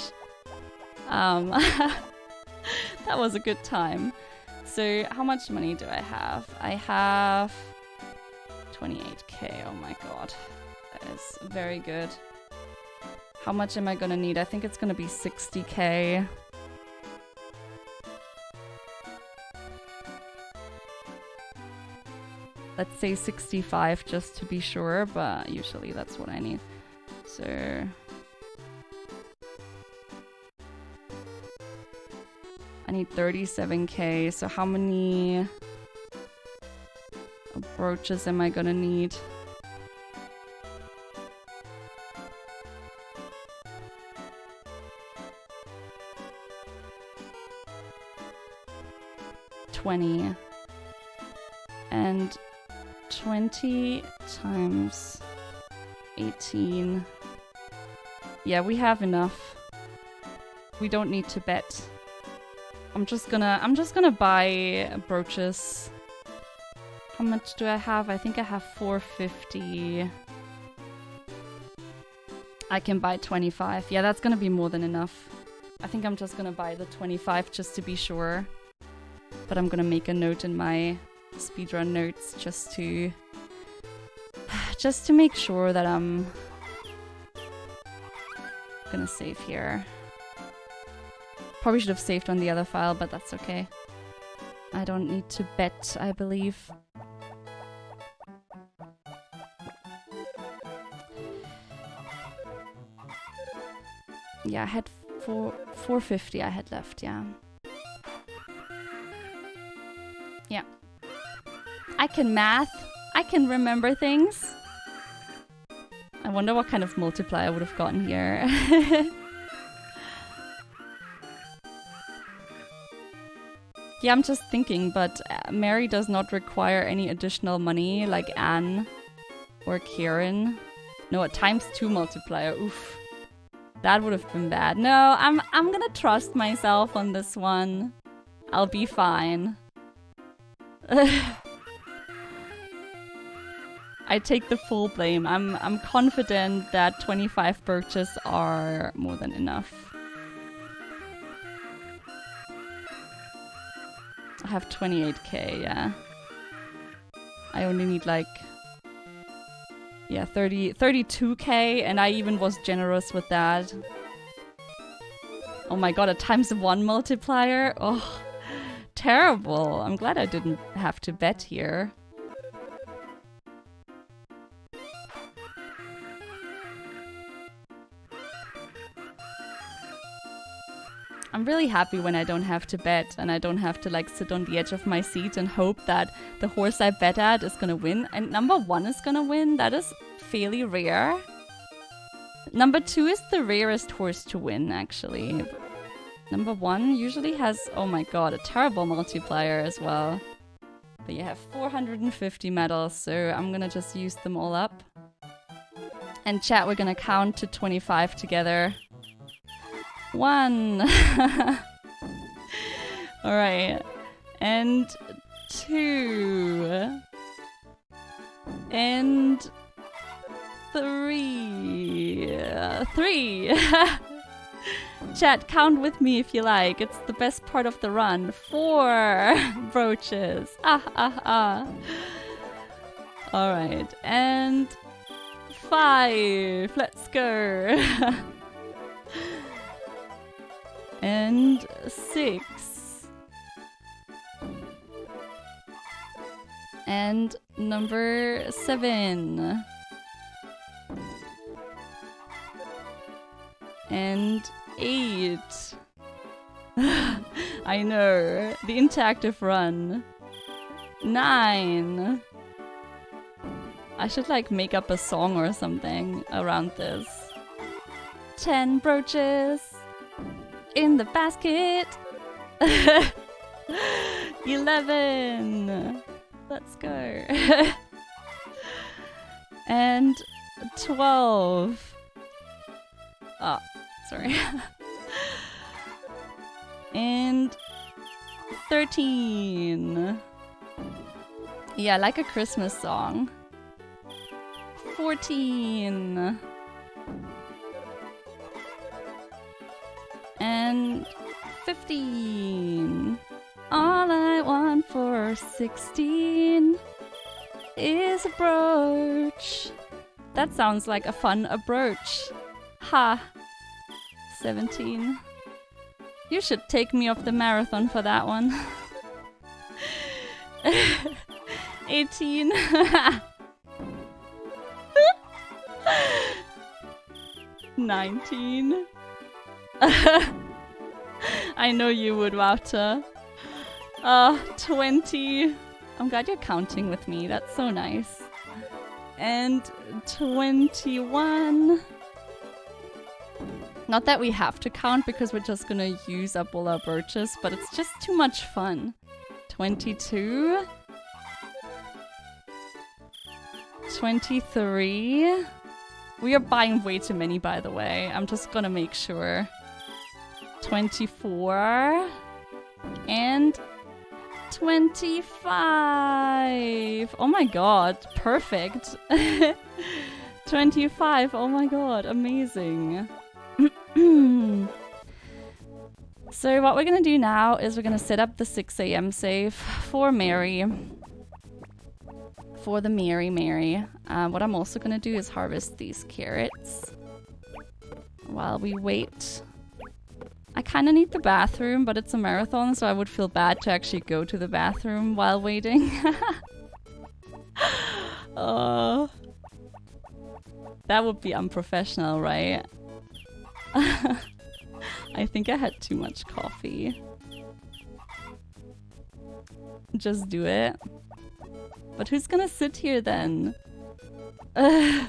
That was a good time. So how much money do I have? I have 28k. Oh my god. That is very good. How much am I gonna need? I think it's gonna be 60k. Let's say 65 just to be sure, but usually that's what I need. So I need 37k, so how many brooches am I gonna need? $20. And 20 times 18. Yeah, we have enough. We don't need to bet. I'm just gonna buy brooches. How much do I have? I think I have 450. I can buy 25. Yeah, that's gonna be more than enough. I think I'm just gonna buy the 25 just to be sure. But I'm gonna make a note in my speedrun notes just to make sure that I'm gonna save here. Probably should have saved on the other file, but that's okay. I don't need to bet, I believe. Yeah, I had 450 I had left, yeah. Yeah. I can math. I can remember things. I wonder what kind of multiplier I would have gotten here. Yeah, I'm just thinking, but Mary does not require any additional money like Anne or Karen. No, a ×2 multiplier. Oof. That would have been bad. No, I'm gonna trust myself on this one. I'll be fine. I take the full blame. I'm confident that 25 birches are more than enough. I have 28k, yeah. I only need like, yeah, 32k, and I even was generous with that. Oh my god, a ×1 multiplier? Oh, terrible. I'm glad I didn't have to bet here. I'm really happy when I don't have to bet and I don't have to like sit on the edge of my seat and hope that the horse I bet at is gonna win. And number 1 is gonna win. That is fairly rare. Number 2 is the rarest horse to win, actually. Number 1 usually has, oh my god, a terrible multiplier as well. But you have 450 medals, so I'm gonna just use them all up. And chat, we're gonna count to 25 together. 1. Alright. And 2. And 3. 3. Chat, count with me if you like. It's the best part of the run. 4 brooches. Alright. And 5. Let's go. And 6. And number 7. And 8. I know. The interactive run. 9. I should like make up a song or something around this. 10 brooches. In the basket. 11. Let's go. And 12. Oh, sorry. And 13. Yeah, like a Christmas song. 14. And 15. All I want for 16 is a brooch. That sounds like a fun brooch. Ha. 17. You should take me off the marathon for that one. 18. 19. I know you would, Wouter. 20. I'm glad you're counting with me. That's so nice. And 21. Not that we have to count because we're just gonna use up all our birches, but it's just too much fun. 22. 23. We are buying way too many, by the way. I'm just gonna make sure. 24. And 25. Oh my god, perfect. 25. Oh my god, amazing. So what we're gonna do now is we're gonna set up the 6 AM save for Mary. For the Mary. What I'm also gonna do is harvest these carrots while we wait. I kind of need the bathroom, but it's a marathon, so I would feel bad to actually go to the bathroom while waiting. Oh, that would be unprofessional, right? I think I had too much coffee. Just do it. But who's gonna sit here then? And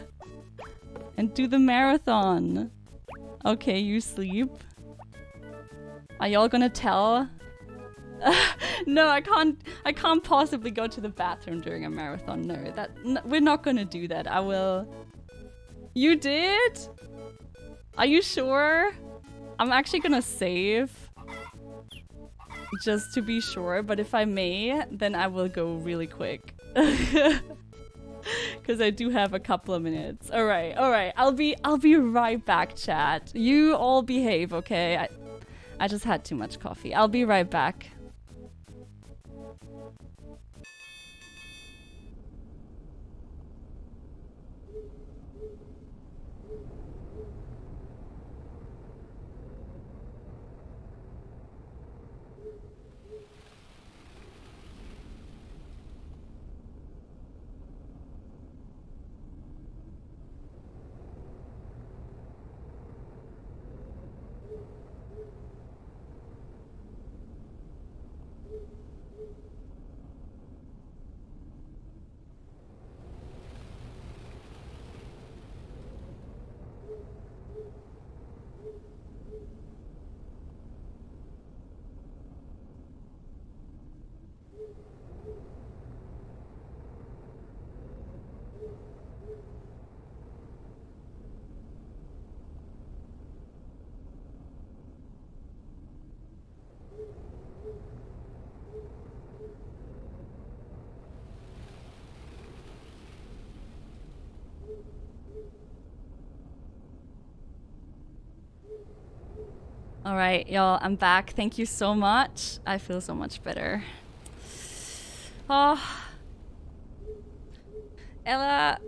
do the marathon? Okay, you sleep. Are y'all gonna tell? No, I can't possibly go to the bathroom during a marathon. No, we're not gonna do that. I will. You did? Are you sure? I'm actually gonna save. Just to be sure, but if I may, then I will go really quick. Because I do have a couple of minutes. Alright. I'll be right back, chat. You all behave, okay? I just had too much coffee. I'll be right back. Alright, y'all, I'm back. Thank you so much. I feel so much better. Oh. Ella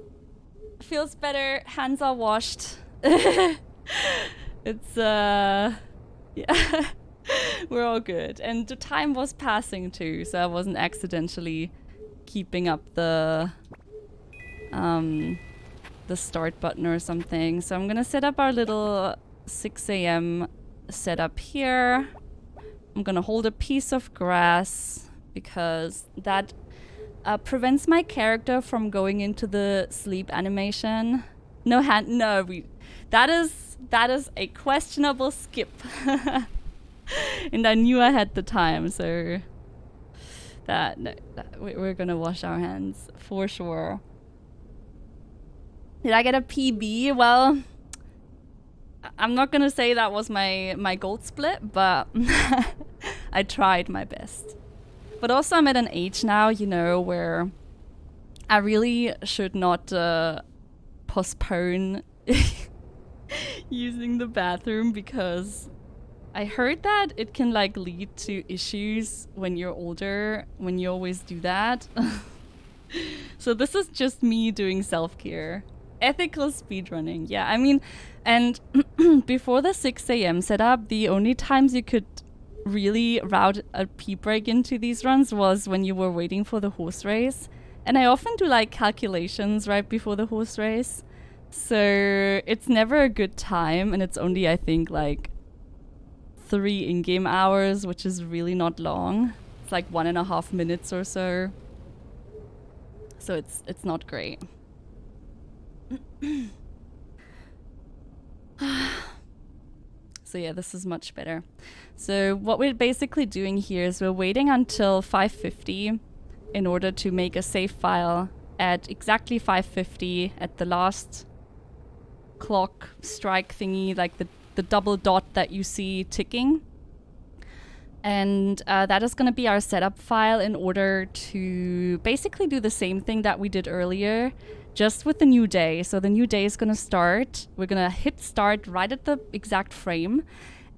feels better. Hands are washed. It's, yeah. We're all good. And the time was passing too, so I wasn't accidentally keeping up the start button or something. So I'm gonna set up our little 6 AM setup here. I'm gonna hold a piece of grass because that prevents my character from going into the sleep animation. That is a questionable skip. And I knew I had the time, so we're gonna wash our hands for sure. Did I get a PB? Well, I'm not gonna say that was my gold split, but I tried my best. But also I'm at an age now, you know, where I really should not postpone using the bathroom, because I heard that it can like lead to issues when you're older, when you always do that. So this is just me doing self-care. Ethical speedrunning, yeah. I mean, and before the 6 AM setup, the only times you could really route a pee break into these runs was when you were waiting for the horse race. And I often do like calculations right before the horse race. So it's never a good time, and it's only, I think, like 3 in-game hours, which is really not long. It's like 1.5 minutes or so. So it's not great. So yeah, this is much better. So what we're basically doing here is we're waiting until 5:50 in order to make a save file at exactly 5:50 at the last clock strike thingy, like the double dot that you see ticking. And that is going to be our setup file in order to basically do the same thing that we did earlier, just with the new day. So the new day is going to start. We're going to hit start right at the exact frame.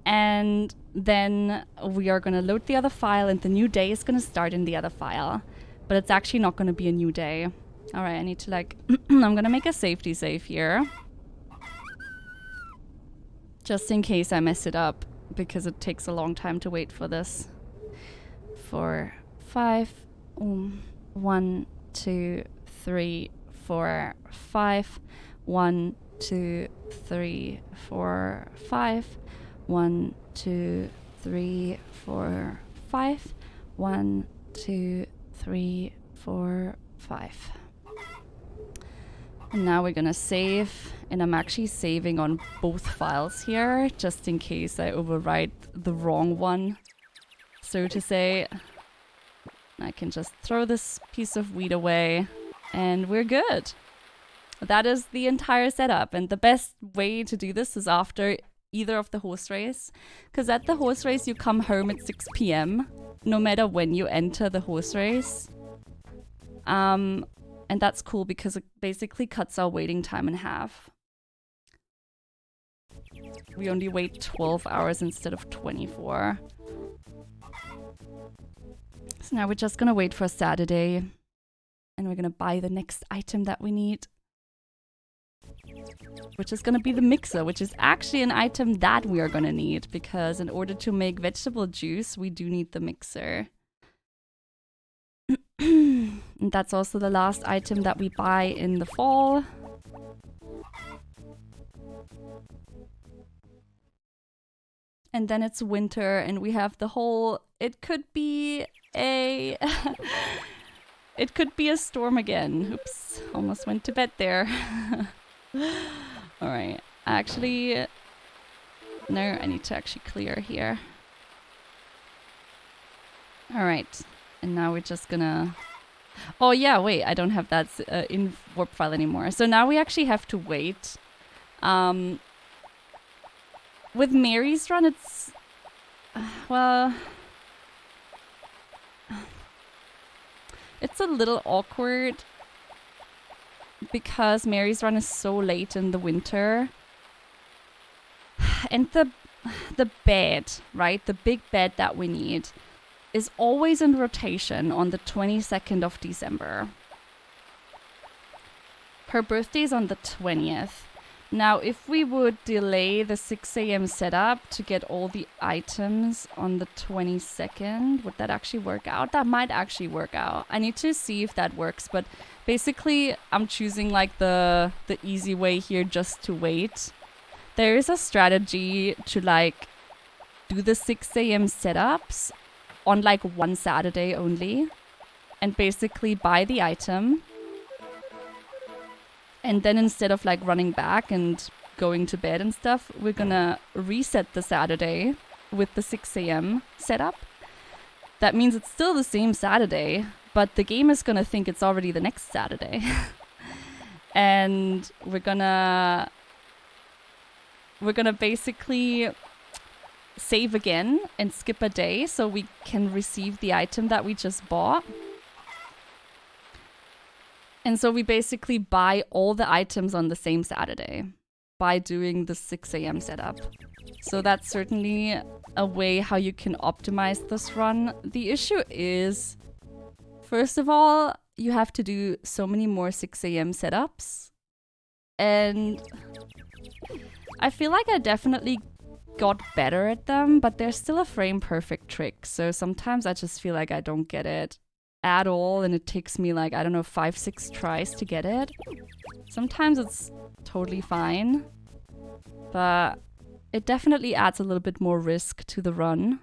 And then we are going to load the other file, and the new day is going to start in the other file. But it's actually not going to be a new day. All right, I need to like, I'm going to make a safety save here. Just in case I mess it up. because it takes a long time to wait for this. 4, 5. 1, 2, 3, 4, 5. 1, 2, 3, 4, 5. 1, 2, 3, 4, 5. 1, 2, 3, 4, 5. And now we're gonna save, and I'm actually saving on both files here, just in case I overwrite the wrong one, so to say. I can just throw this piece of wheat away, and we're good. That is the entire setup, and the best way to do this is after either of the horse race, because at the horse race you come home at 6 p.m. no matter when you enter the horse race. And that's cool because it basically cuts our waiting time in half. We only wait 12 hours instead of 24. So now we're just gonna wait for Saturday, and we're gonna buy the next item that we need, which is gonna be the mixer, which is actually an item that we are gonna need, because in order to make vegetable juice, we do need the mixer. And that's also the last item that we buy in the fall. And then it's winter, and we have the whole... It could be a... It could be a storm again. Oops, almost went to bed there. Alright, actually... No, I need to actually clear here. Alright, and now we're just gonna... Oh yeah, wait, I don't have that in warp file anymore. So now we actually have to wait. With Mary's run, it's... well... It's a little awkward because Mary's run is so late in the winter. And the bed, right? The big bed that we need is always in rotation on the 22nd of December. Her birthday is on the 20th. Now, if we would delay the 6 a.m. setup to get all the items on the 22nd, would that actually work out? That might actually work out. I need to see if that works, but basically I'm choosing like the easy way here just to wait. There is a strategy to like do the 6 a.m. setups on like one Saturday only and basically buy the item. And then instead of like running back and going to bed and stuff, we're gonna reset the Saturday with the 6 a.m. setup. That means it's still the same Saturday, but the game is gonna think it's already the next Saturday. And we're gonna basically save again and skip a day so we can receive the item that we just bought. And so we basically buy all the items on the same Saturday by doing the 6 a.m. setup. So that's certainly a way how you can optimize this run. The issue is, first of all, you have to do so many more 6 a.m. setups. And I feel like I definitely got better at them, but there's still a frame perfect trick. So sometimes I just feel like I don't get it at all, and it takes me like, I don't know, 5-6 tries to get it. Sometimes it's totally fine, but it definitely adds a little bit more risk to the run.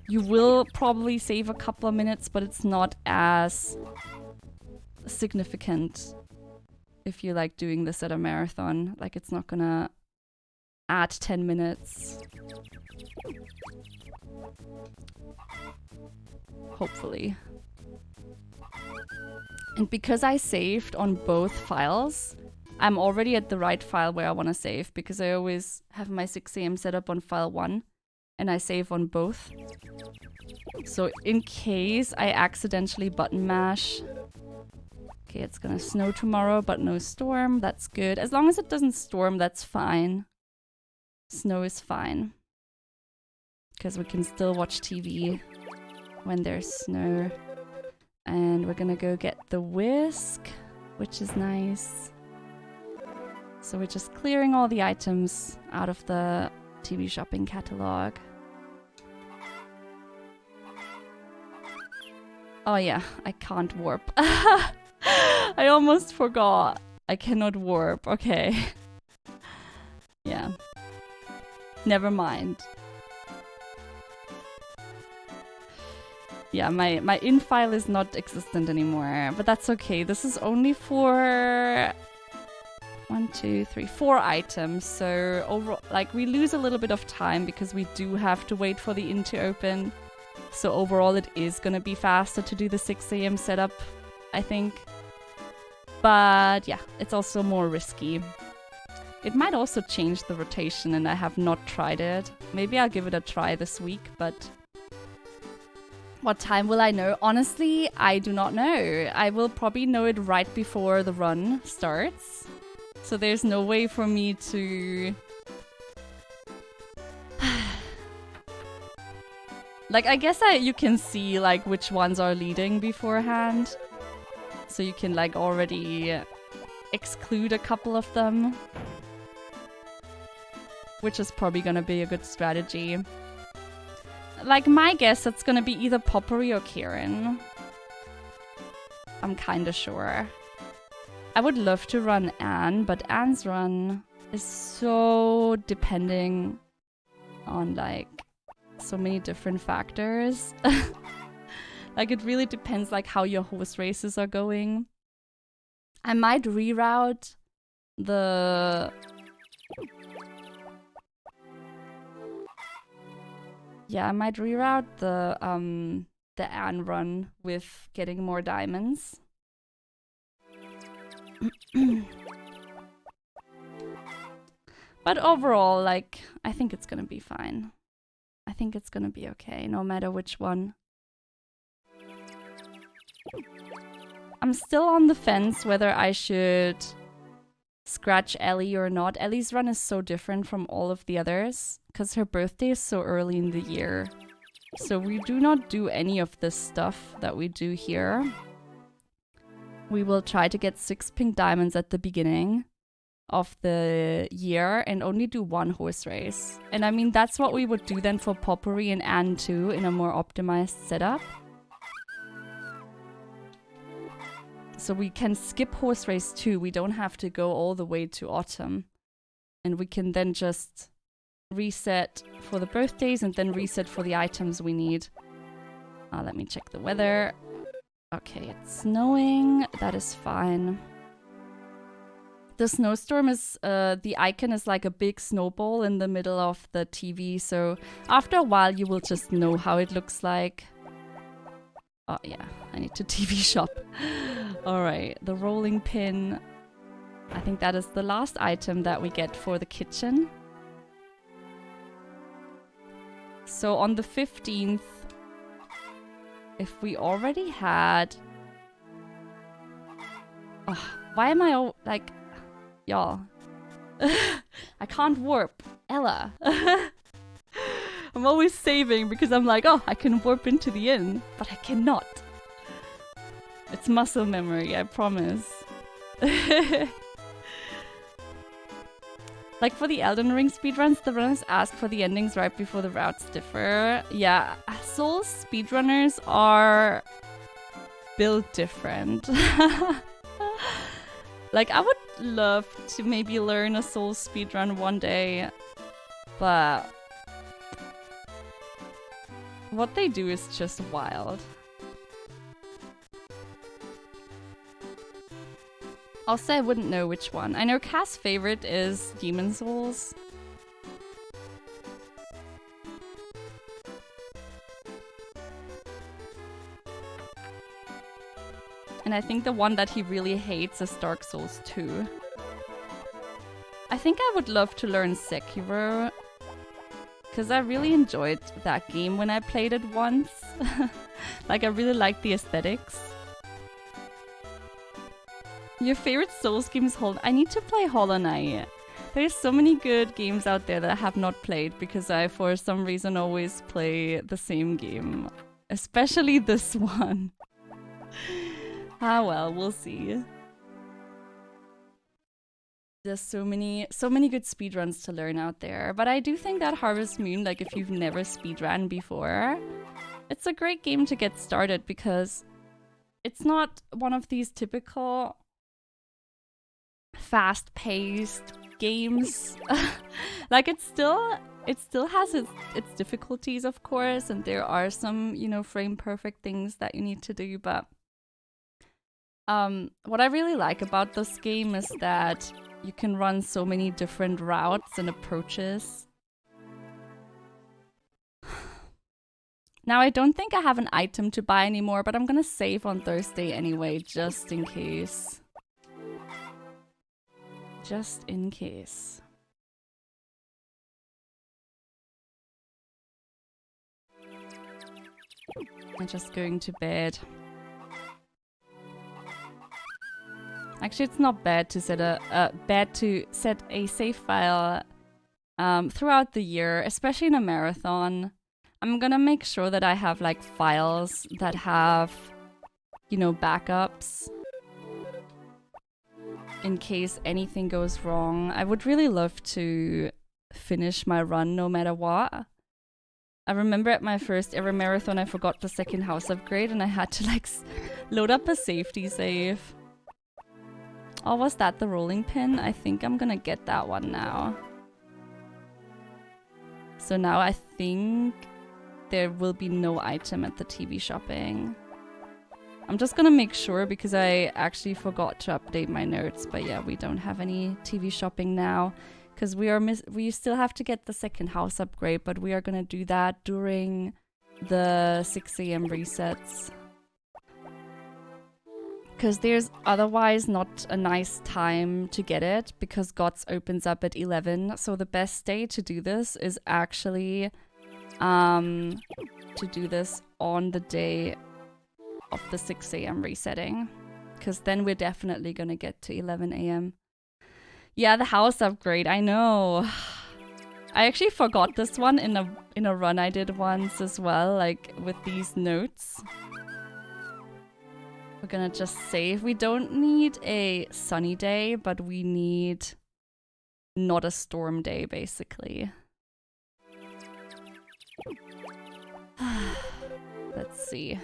You will probably save a couple of minutes, but it's not as significant if you like doing this at a marathon. Like, it's not gonna add 10 minutes. Hopefully. And because I saved on both files, I'm already at the right file where I want to save, because I always have my 6 a.m. set up on file 1 and I save on both. So in case I accidentally button mash. Okay, it's gonna snow tomorrow, but no storm. That's good. As long as it doesn't storm, that's fine. Snow is fine, because we can still watch TV when there's snow. And we're gonna go get the whisk, which is nice. So we're just clearing all the items out of the TV shopping catalog. Oh yeah, I can't warp. I almost forgot. I cannot warp. Okay. Yeah. Never mind. Yeah, my in file is not existent anymore, but that's okay. This is only for 4 items. So overall, like, we lose a little bit of time because we do have to wait for the inn to open. So overall, it is gonna be faster to do the 6 AM setup, I think. But yeah, it's also more risky. It might also change the rotation, and I have not tried it. Maybe I'll give it a try this week, but what time will I know? Honestly, I do not know. I will probably know it right before the run starts. So there's no way for me to... Like, I guess you can see, like, which ones are leading beforehand. So you can, like, already exclude a couple of them. Which is probably gonna be a good strategy. Like, my guess, it's gonna be either Poppery or Kieran. I'm kinda sure. I would love to run Anne, but Anne's run is so depending on, like, so many different factors. Like, it really depends, like, how your horse races are going. I might reroute the... Yeah, I might reroute the Anne run with getting more diamonds. But overall, like, I think it's gonna be fine. I think it's gonna be okay, no matter which one. I'm still on the fence whether I should scratch Ellie or not. Ellie's run is so different from all of the others because her birthday is so early in the year. So we do not do any of this stuff that we do here. We will try to get 6 pink diamonds at the beginning of the year and only do 1 horse race. And I mean, that's what we would do then for Poppery and Anne too, in a more optimized setup. So we can skip horse race 2. We don't have to go all the way to autumn. And we can then just reset for the birthdays and then reset for the items we need. Let me check the weather. Okay, it's snowing. That is fine. The snowstorm is, the icon is like a big snowball in the middle of the TV. So after a while, you will just know how it looks like. Oh yeah, I need to TV shop. Alright, the rolling pin. I think that is the last item that we get for the kitchen. So on the 15th, if we already had... Oh, why am I all, like... Y'all. I can't warp. Ella. I'm always saving because I'm like, oh, I can warp into the inn, but I cannot. It's muscle memory, I promise. Like for the Elden Ring speedruns, the runners ask for the endings right before the routes differ. Yeah, Souls speedrunners are built different. Like, I would love to maybe learn a Souls speedrun one day, but what they do is just wild. Also, I wouldn't know which one. I know Cass' favorite is Demon Souls. And I think the one that he really hates is Dark Souls 2. I think I would love to learn Sekiro, because I really enjoyed that game when I played it once. Like, I really liked the aesthetics. Your favorite Souls game is I need to play Hollow Knight. There's so many good games out there that I have not played because I, for some reason, always play the same game. Especially this one. Ah well, we'll see. there's so many good speedruns to learn out there. But I do think that Harvest Moon, like if you've never speedrun before, it's a great game to get started because it's not one of these typical fast-paced games. Like it still has its difficulties, of course, and there are some, you know, frame perfect things that you need to do, but what I really like about this game is that you can run so many different routes and approaches. Now, I don't think I have an item to buy anymore, but I'm gonna save on Thursday anyway, just in case. Just in case. I'm just going to bed. Actually, it's not bad to set a save file throughout the year, especially in a marathon. I'm gonna make sure that I have like files that have, you know, backups in case anything goes wrong. I would really love to finish my run no matter what. I remember at my first ever marathon, I forgot the second house upgrade and I had to like load up a safety save. Oh, was that the rolling pin? I think I'm gonna get that one now. So now I think there will be no item at the TV shopping. I'm just gonna make sure because I actually forgot to update my notes. But yeah, we don't have any TV shopping now because we still have to get the second house upgrade, but we are gonna do that during the 6 AM resets. Because there's otherwise not a nice time to get it because GOTS opens up at 11. So the best day to do this is actually to do this on the day of the 6 AM resetting. Because then we're definitely going to get to 11 AM. Yeah, the house upgrade, I know. I actually forgot this one in a run I did once as well, like with these notes. We're gonna just save. We don't need a sunny day, but we need not a storm day, basically. Let's see.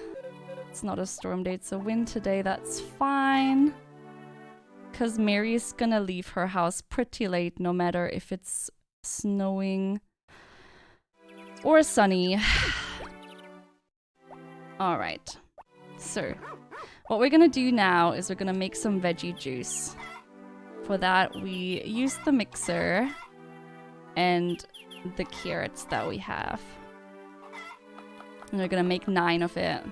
It's not a storm day, it's a winter day. That's fine. Because Mary's gonna leave her house pretty late, no matter if it's snowing or sunny. Alright. So, what we're gonna do now is we're gonna make some veggie juice. For that, we use the mixer and the carrots that we have. And we're gonna make 9 of it.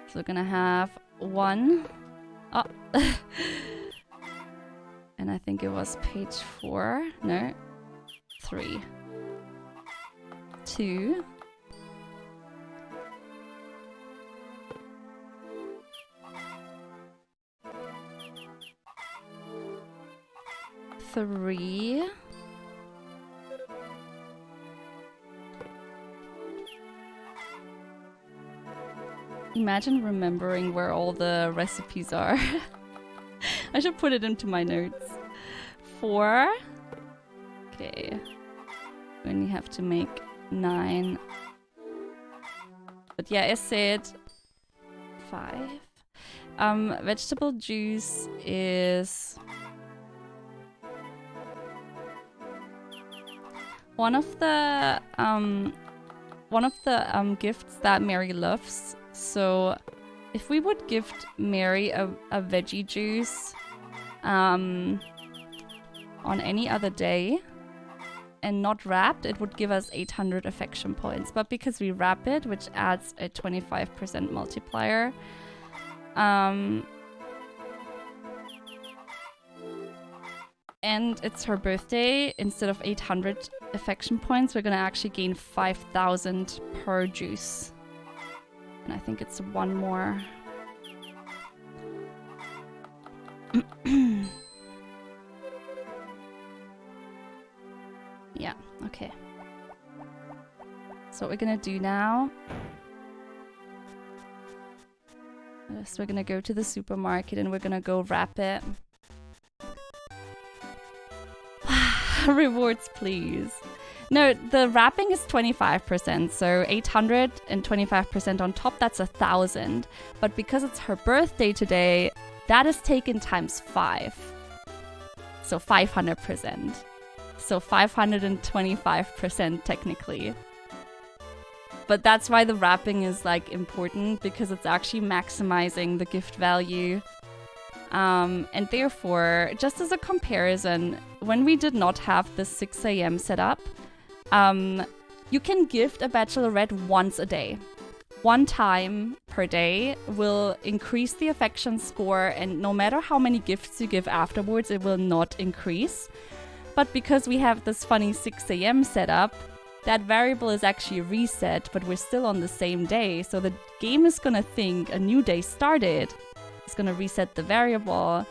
So we're gonna have 1. Oh. And I think it was page 4. No. 3. 2. 3. Imagine remembering where all the recipes are. I should put it into my notes. 4. Okay. We only have to make 9. But yeah, I said 5. Vegetable juice is one of the gifts that Mary loves. So if we would gift Mary a veggie juice on any other day and not wrapped, it would give us 800 affection points. But because we wrap it, which adds a 25% multiplier, and it's her birthday, instead of 800 affection points, we're gonna actually gain 5,000 per juice. And I think it's 1 more. Yeah, okay. So what we're gonna do now is we're gonna go to the supermarket and we're gonna go wrap it. Rewards, please. No, the wrapping is 25%, so 825% on top, that's 1,000. But because it's her birthday today, that is taken times 5. So 500%. So 525% technically. But that's why the wrapping is like important, because it's actually maximizing the gift value. And therefore, just as a comparison, when we did not have the 6 a.m. setup, you can gift a bachelorette once a day. One time per day will increase the affection score, and no matter how many gifts you give afterwards, it will not increase. But because we have this funny 6 a.m. setup, that variable is actually reset, but we're still on the same day. So the game is gonna think a new day started. It's gonna reset the variable,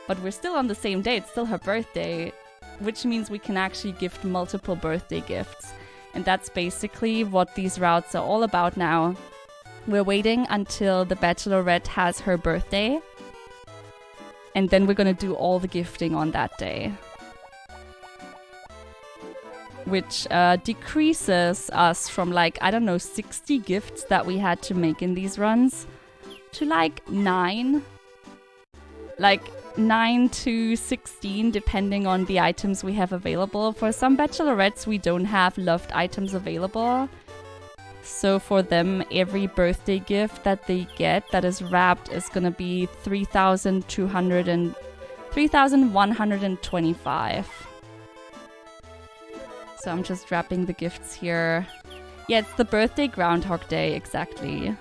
but we're still on the same day. It's still her birthday, which means we can actually gift multiple birthday gifts. And that's basically what these routes are all about now. We're waiting until the bachelorette has her birthday, and then we're gonna do all the gifting on that day, which decreases us from like, I don't know, 60 gifts that we had to make in these runs to like 9. Like 9 to 16, depending on the items we have available. For some bachelorettes, we don't have loved items available. So for them, every birthday gift that they get that is wrapped is gonna be 3,125. So I'm just wrapping the gifts here. Yeah, it's the birthday Groundhog Day, exactly.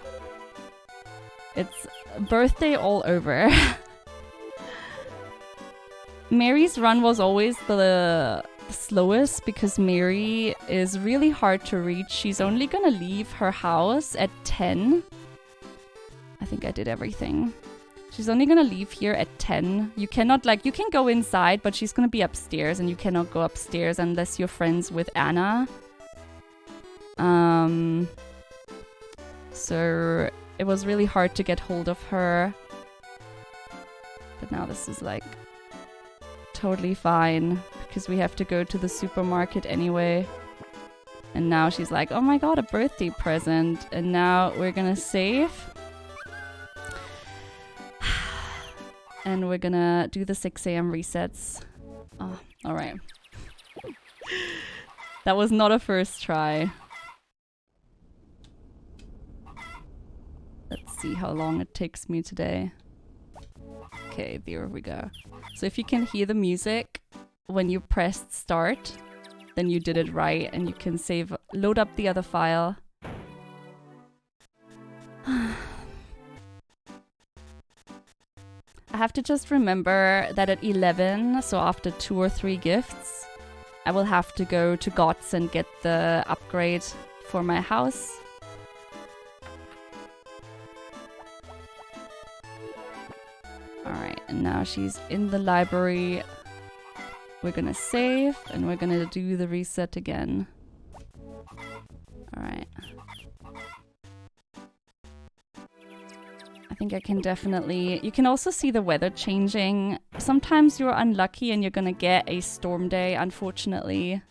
It's birthday all over. Mary's run was always the slowest because Mary is really hard to reach. She's only gonna leave her house at 10. I think I did everything. She's only gonna leave here at 10. You cannot, like, you can go inside, but she's gonna be upstairs, and you cannot go upstairs unless you're friends with Anna. So it was really hard to get hold of her. But now this is like totally fine, because we have to go to the supermarket anyway. And now she's like, oh my god, a birthday present. And now we're gonna save. And we're gonna do the 6 a.m. resets. Oh, alright. That was not a first try. Let's see how long it takes me today. Okay, there we go. So if you can hear the music when you pressed start, then you did it right, and you can save, load up the other file. I have to just remember that at 11, so after 2 or 3 gifts, I will have to go to GOTS and get the upgrade for my house. Alright, and now she's in the library. We're gonna save, and we're gonna do the reset again. Alright. I think I can definitely... You can also see the weather changing. Sometimes you're unlucky and you're gonna get a storm day, unfortunately.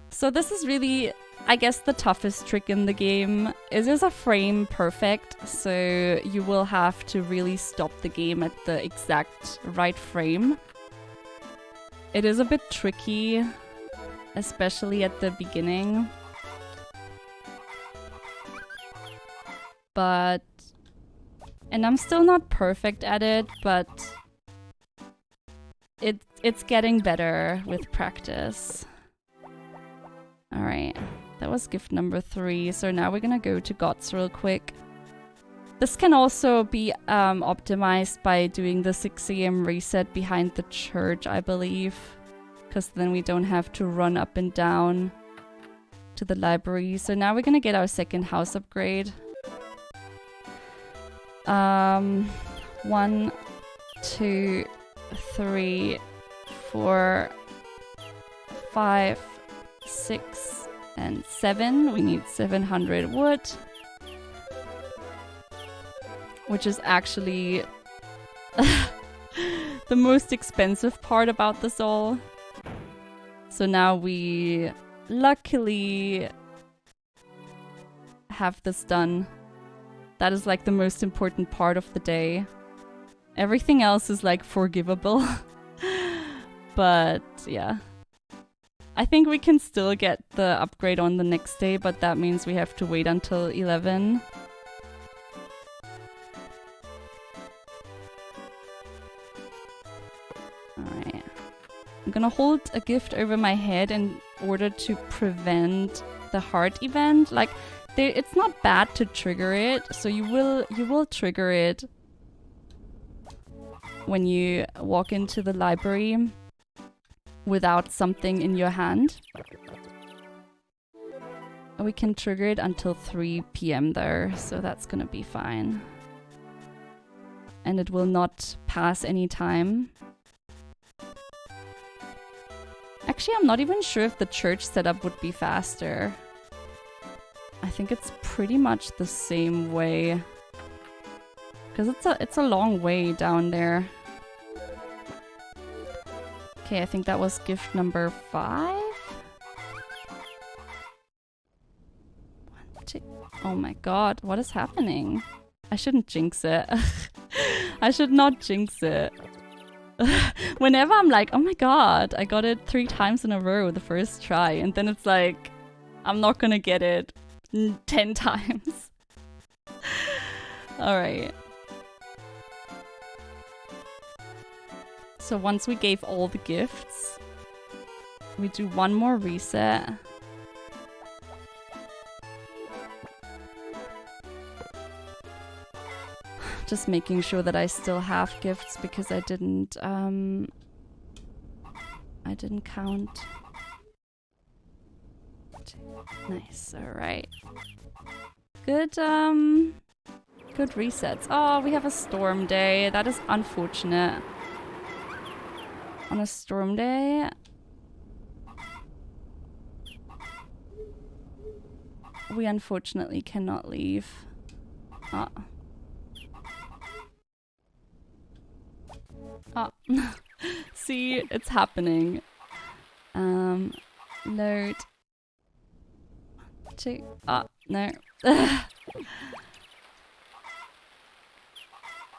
So this is really, I guess, the toughest trick in the game. It is a frame perfect, so you will have to really stop the game at the exact right frame. It is a bit tricky, especially at the beginning. But... And I'm still not perfect at it, but... It's getting better with practice. Alright, that was gift number 3, so now we're gonna go to GOTS real quick. This can also be optimized by doing the 6 a.m. reset behind the church, I believe. Because then we don't have to run up and down to the library. So now we're gonna get our second house upgrade. 1, 2, 3, 4, 5, 6, and 7. We need 700 wood. Which is actually the most expensive part about this all. So now we luckily have this done. That is like the most important part of the day. Everything else is like forgivable. But yeah. I think we can still get the upgrade on the next day, but that means we have to wait until 11. Alright. I'm gonna hold a gift over my head in order to prevent the heart event. Like, it's not bad to trigger it, so you will trigger it when you walk into the library without something in your hand. We can trigger it until 3 p.m. there, so that's gonna be fine. And it will not pass any time. Actually, I'm not even sure if the church setup would be faster. I think it's pretty much the same way. Because it's a long way down there. Okay, I think that was gift number 5. 1, 2. Oh my god, what is happening? I shouldn't jinx it. I should not jinx it. Whenever I'm like, oh my god, I got it 3 times in a row the first try, and then it's like, I'm not gonna get it 10 times. Alright. So once we gave all the gifts, we do one more reset. Just making sure that I still have gifts because I didn't count. Nice, alright. Good resets. Oh, we have a storm day. That is unfortunate. On a storm day, we unfortunately cannot leave. See, it's happening. Load. 1, 2. No.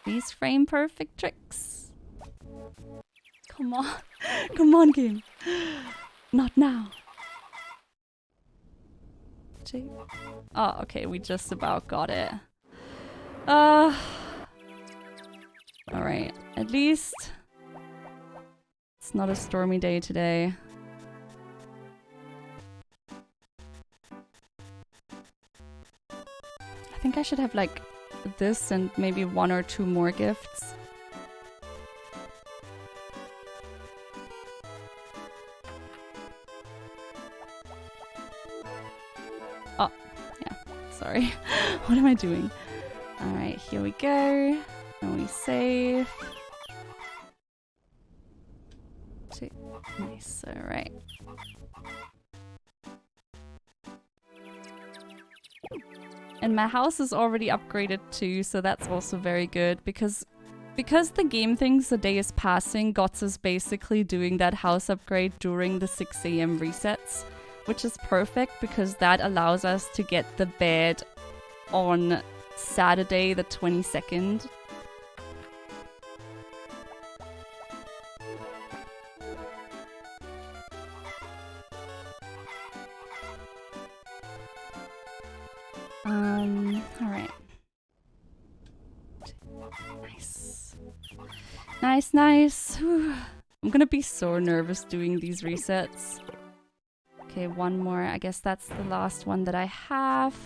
These frame perfect tricks. Come on. Come on, game. Not now. 2. Oh, okay, we just about got it. Alright, at least it's not a stormy day today. I think I should have like this and maybe 1 or 2 more gifts. Oh, yeah, sorry. What am I doing? Alright, here we go. And we save. 2. Nice, alright. And my house is already upgraded too, so that's also very good because the game thinks the day is passing, GOTS is basically doing that house upgrade during the 6 AM resets, which is perfect because that allows us to get the bed on Saturday the 22nd. Alright. Nice. Nice, nice. Whew. I'm gonna be so nervous doing these resets. Okay, 1 more. I guess that's the last one that I have.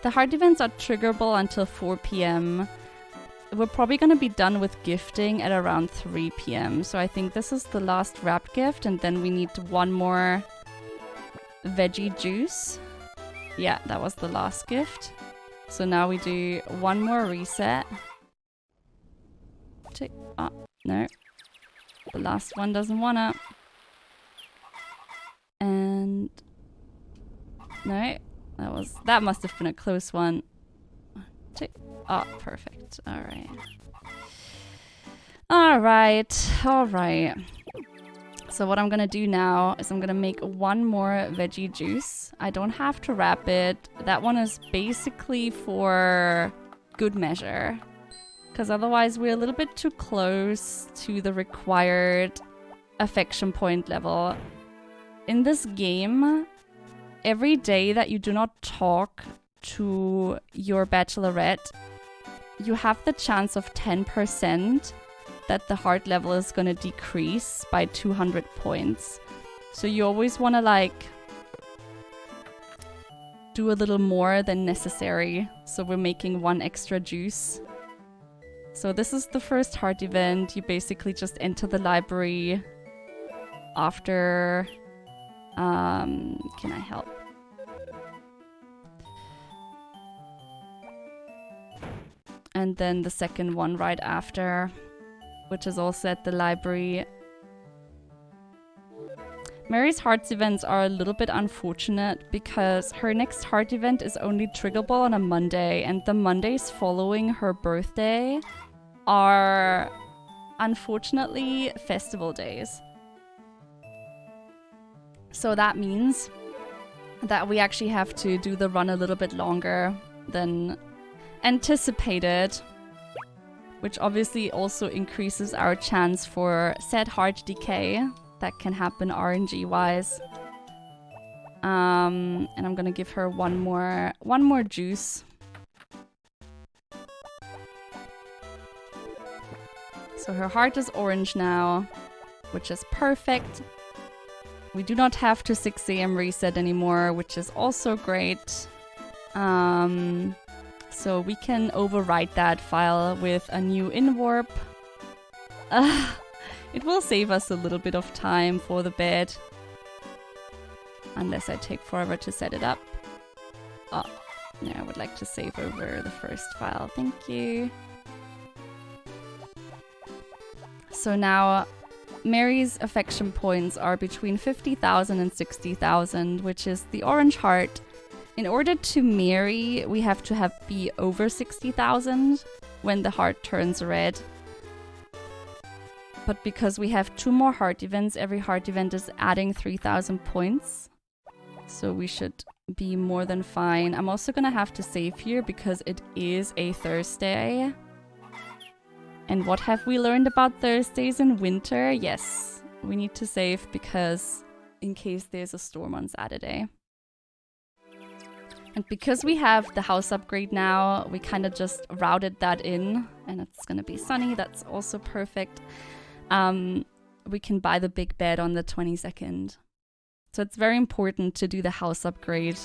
The hard events are triggerable until 4 p.m. We're probably going to be done with gifting at around 3 p.m. So I think this is the last wrap gift, and then we need 1 more veggie juice. Yeah, that was the last gift. So now we do 1 more reset. No. The last one doesn't wanna. And... no. That must have been a close one. Oh, perfect. All right. All right. So what I'm gonna do now is I'm gonna make one more veggie juice. I don't have to wrap it. That one is basically for good measure, because otherwise we're a little bit too close to the required affection point level. In this game, every day that you do not talk to your bachelorette, you have the chance of 10% that the heart level is going to decrease by 200 points. So you always want to like do a little more than necessary. So we're making one extra juice. So this is the first heart event. You basically just enter the library after... can I help? And then the second one right after, which is also at the library. Mary's hearts events are a little bit unfortunate because her next heart event is only triggerable on a Monday, and the Mondays following her birthday are unfortunately festival days. So that means that we actually have to do the run a little bit longer than anticipated, which obviously also increases our chance for said heart decay that can happen RNG wise. And I'm gonna give her one more juice. So her heart is orange now, which is perfect. We do not have to 6 AM reset anymore, which is also great. So we can overwrite that file with a new inwarp. It will save us a little bit of time for the bed. Unless I take forever to set it up. Oh, yeah, I would like to save over the first file. Thank you. So now Mary's affection points are between 50,000 and 60,000, which is the orange heart. In order to marry, we have to be over 60,000 when the heart turns red. But because we have 2 more heart events, every heart event is adding 3,000 points. So we should be more than fine. I'm also gonna have to save here because it is a Thursday. And what have we learned about Thursdays in winter? Yes, we need to save because in case there's a storm on Saturday. And because we have the house upgrade now, we kind of just routed that in, and it's gonna be sunny. That's also perfect. We can buy the big bed on the 22nd. So it's very important to do the house upgrade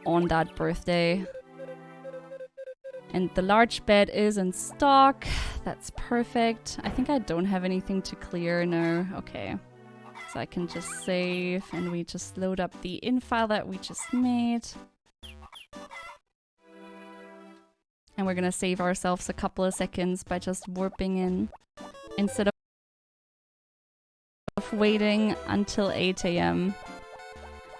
on that birthday. And the large bed is in stock. That's perfect. I think I don't have anything to clear. No. Okay. So I can just save and we just load up the in file that we just made. And we're gonna save ourselves a couple of seconds by just warping in instead of waiting until 8 AM.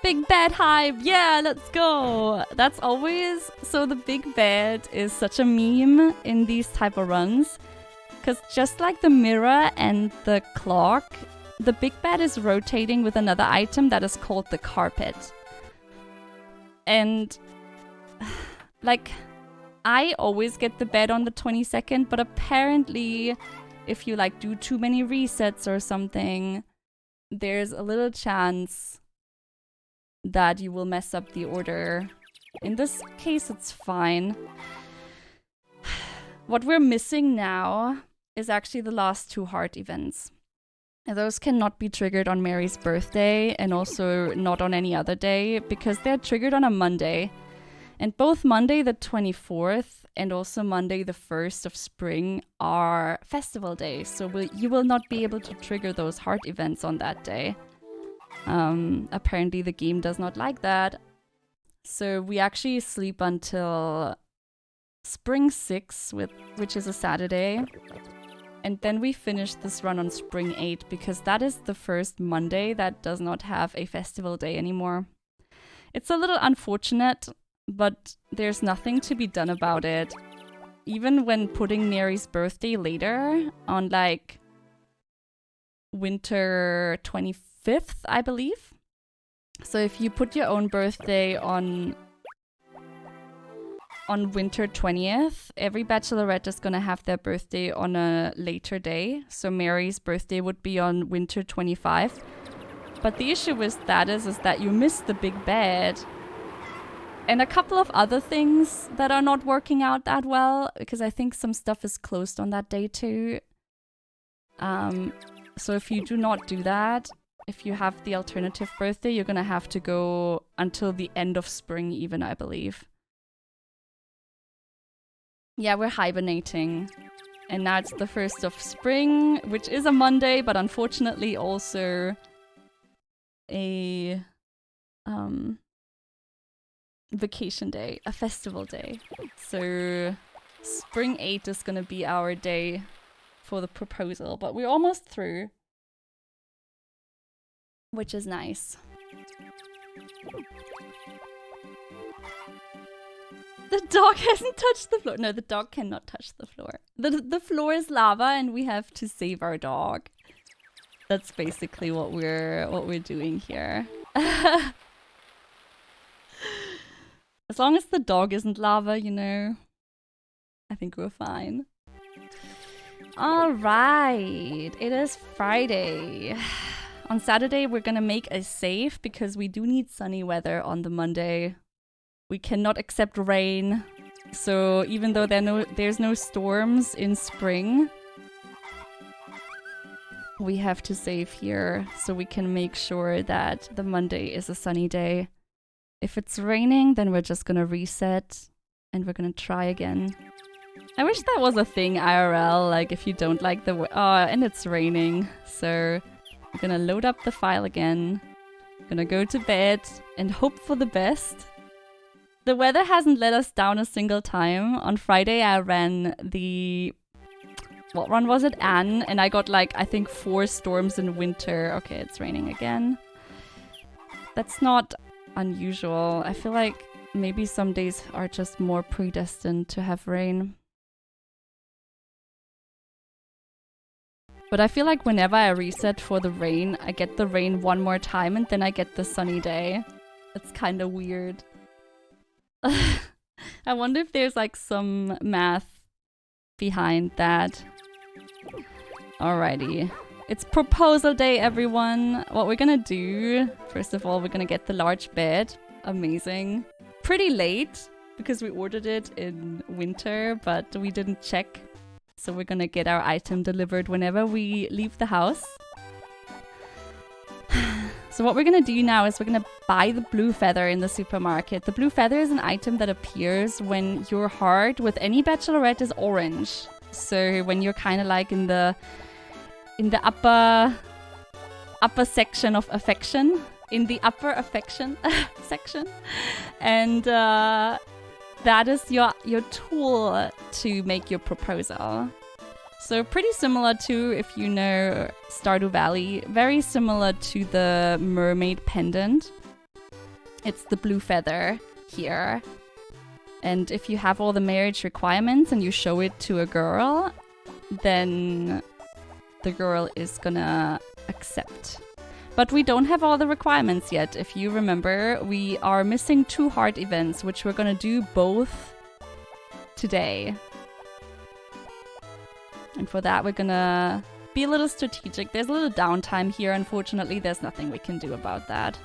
Big bed hype! Yeah, let's go! That's always... So the big bed is such a meme in these type of runs. Because just like the mirror and the clock, the big bed is rotating with another item that is called the carpet. And... like... I always get the bed on the 22nd, but apparently if you like do too many resets or something, there's a little chance that you will mess up the order. In this case, it's fine. What we're missing now is actually the last 2 heart events. Those cannot be triggered on Mary's birthday and also not on any other day because they're triggered on a Monday. And both Monday the 24th and also Monday the 1st of spring are festival days. So you will not be able to trigger those heart events on that day. Apparently the game does not like that. So we actually sleep until spring 6, which is a Saturday. And then we finish this run on spring 8 because that is the first Monday that does not have a festival day anymore. It's a little unfortunate, but there's nothing to be done about it. Even when putting Mary's birthday later on like winter 25th, I believe. So if you put your own birthday on winter 20th, every bachelorette is gonna have their birthday on a later day. So Mary's birthday would be on winter 25. But the issue with that is that you miss the big bed. And a couple of other things that are not working out that well, because I think some stuff is closed on that day too. So if you do not do that, if you have the alternative birthday, you're gonna have to go until the end of spring even, I believe. Yeah, we're hibernating. And now it's the 1st of spring, which is a Monday, but unfortunately also a vacation day, a festival day. So spring 8 is gonna be our day for the proposal, but we're almost through, which is nice. The dog hasn't touched the floor. No, the dog cannot touch the floor. The floor is lava and we have to save our dog. That's basically what we're doing here. As long as the dog isn't lava, you know, I think we're fine. All right, it is Friday. On Saturday, we're gonna make a save because we do need sunny weather on the Monday. We cannot accept rain. So even though there's no storms in spring, we have to save here so we can make sure that the Monday is a sunny day. If it's raining, then we're just gonna reset and we're gonna try again. I wish that was a thing IRL, like if you don't like the and it's raining. So we're gonna load up the file again. Gonna go to bed and hope for the best. The weather hasn't let us down a single time. On Friday I ran the... what run was it? Anne, and I got like, I think 4 storms in winter. Okay, it's raining again. That's not unusual. I feel like maybe some days are just more predestined to have rain. But I feel like whenever I reset for the rain, I get the rain one more time and then I get the sunny day. It's kind of weird. I wonder if there's like some math behind that. Alrighty. It's proposal day, everyone. What we're gonna do, first of all, we're gonna get the large bed. Amazing. Pretty late, because we ordered it in winter, but we didn't check. So we're gonna get our item delivered whenever we leave the house. So what we're gonna do now is we're gonna buy the blue feather in the supermarket. The blue feather is an item that appears when your heart with any bachelorette is orange. So when you're kind of like in the upper section of affection, in the upper affection section, and that is your tool to make your proposal. So pretty similar to, if you know Stardew Valley, very similar to the mermaid pendant. It's the blue feather here. And if you have all the marriage requirements and you show it to a girl, then the girl is gonna accept. But we don't have all the requirements yet. If you remember, we are missing 2 heart events, which we're gonna do both today. And for that, we're gonna be a little strategic. There's a little downtime here. Unfortunately, there's nothing we can do about that.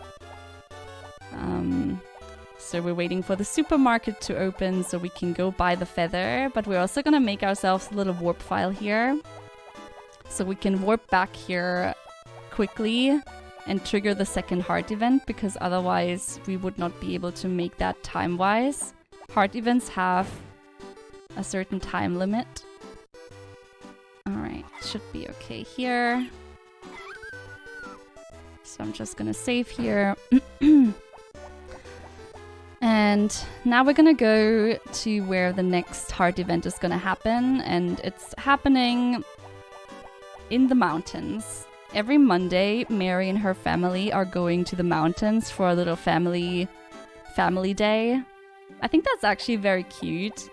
So we're waiting for the supermarket to open so we can go buy the feather. But we're also gonna make ourselves a little warp file here. So we can warp back here quickly and trigger the second heart event, because otherwise we would not be able to make that time-wise. Heart events have a certain time limit. Alright, should be okay here. So I'm just gonna save here. And now we're gonna go to where the next heart event is gonna happen, and it's happening in the mountains. Every Monday, Mary and her family are going to the mountains for a little family family day. I think that's actually very cute.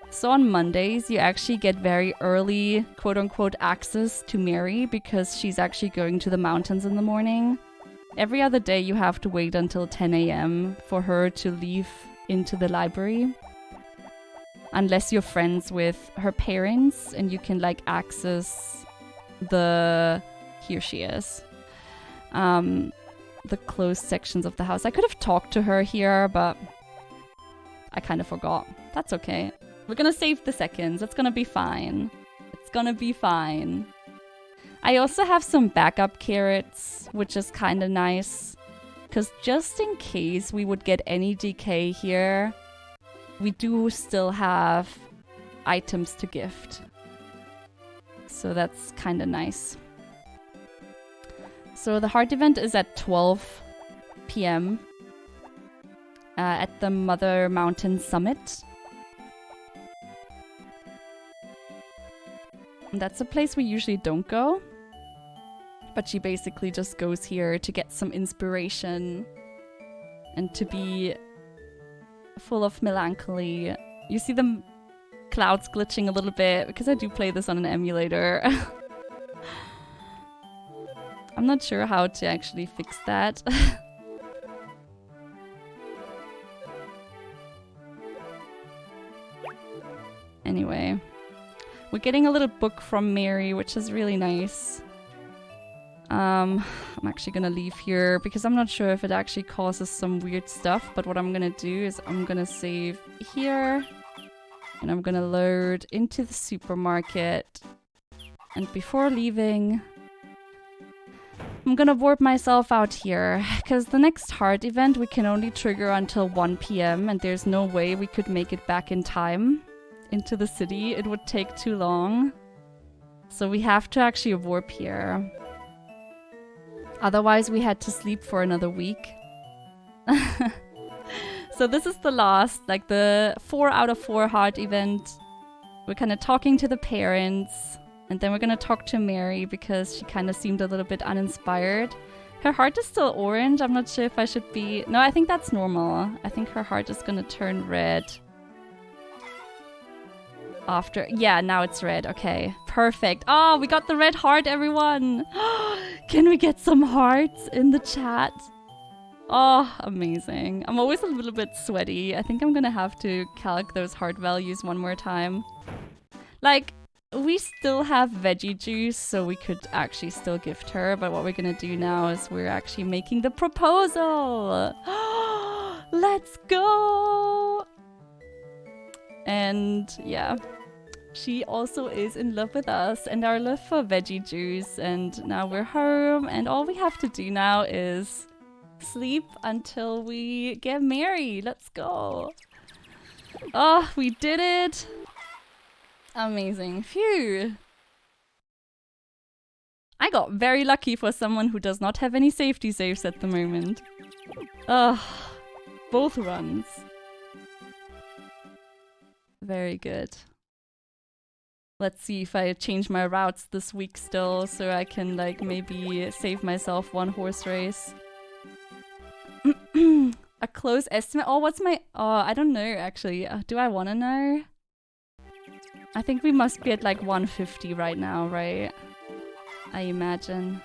So on Mondays, you actually get very early, quote-unquote, access to Mary because she's actually going to the mountains in the morning. Every other day, you have to wait until 10 a.m. for her to leave into the library. Unless you're friends with her parents and you can, like, access the... Here she is. The closed sections of the house. I could have talked to her here, but I kind of forgot. That's okay. We're gonna save the seconds. It's gonna be fine. It's gonna be fine. I also have some backup carrots, which is kind of nice. Because just in case we would get any decay here, we do still have items to gift. So that's kind of nice. So the heart event is at 12 p.m. At the Mother Mountain Summit. And that's a place we usually don't go. But she basically just goes here to get some inspiration and to be full of melancholy. You see the clouds glitching a little bit because I do play this on an emulator. I'm not sure how to actually fix that. Anyway, we're getting a little book from Mary, which is really nice. I'm actually gonna leave here because I'm not sure if it actually causes some weird stuff, but what I'm gonna do is I'm gonna save here and I'm gonna load into the supermarket, and before leaving I'm gonna warp myself out here because the next heart event we can only trigger until 1 p.m. and there's no way we could make it back in time into the city. It would take too long, so we have to actually warp here. Otherwise, we had to sleep for another week. So this is the last, like the 4 out of 4 heart event. We're kind of talking to the parents, and then we're gonna talk to Mary because she kind of seemed a little bit uninspired. Her heart is still orange. I'm not sure if I should be... No, I think that's normal. I think her heart is gonna turn red. After... Yeah, now it's red. Okay, perfect. Oh, we got the red heart, everyone! Can we get some hearts in the chat? Oh, amazing. I'm always a little bit sweaty. I think I'm gonna have to calc those heart values one more time. Like, we still have veggie juice, so we could actually still gift her, but what we're gonna do now is we're actually making the proposal! Let's go! And yeah, she also is in love with us and our love for veggie juice, and now we're home and all we have to do now is sleep until we get married. Let's go! Oh, we did it! Amazing. Phew! I got very lucky for someone who does not have any safety saves at the moment. Ugh. Both runs. Very good. Let's see if I change my routes this week still, so I can, like, maybe save myself one horse race. A close estimate? Oh, what's my... Oh, I don't know, actually. Do I want to know? I think we must be at, like, 150 right now, right? I imagine.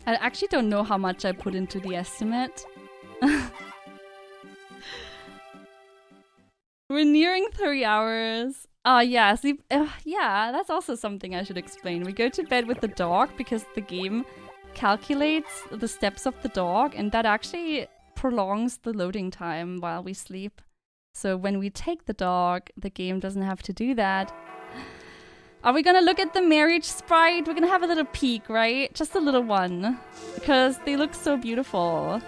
I actually don't know how much I put into the estimate. We're nearing 3 hours. Oh, yeah, sleep. Yeah, that's also something I should explain. We go to bed with the dog because the game calculates the steps of the dog, and that actually prolongs the loading time while we sleep. So when we take the dog, the game doesn't have to do that. Are we gonna look at the marriage sprite? We're gonna have a little peek, right? Just a little one. Because they look so beautiful.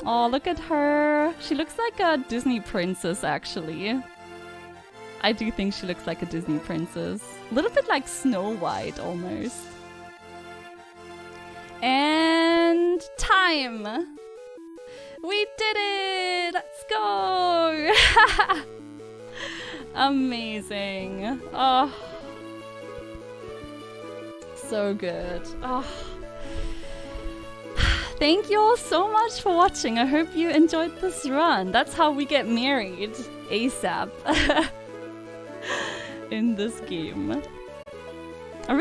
Oh, look at her. She looks like a Disney princess, actually. I do think she looks like a Disney princess. A little bit like Snow White, almost. And time! We did it! Let's go! Amazing. Oh. So good. Oh. thank you all so much for watching. I hope you enjoyed this run. That's how we get married ASAP in this game.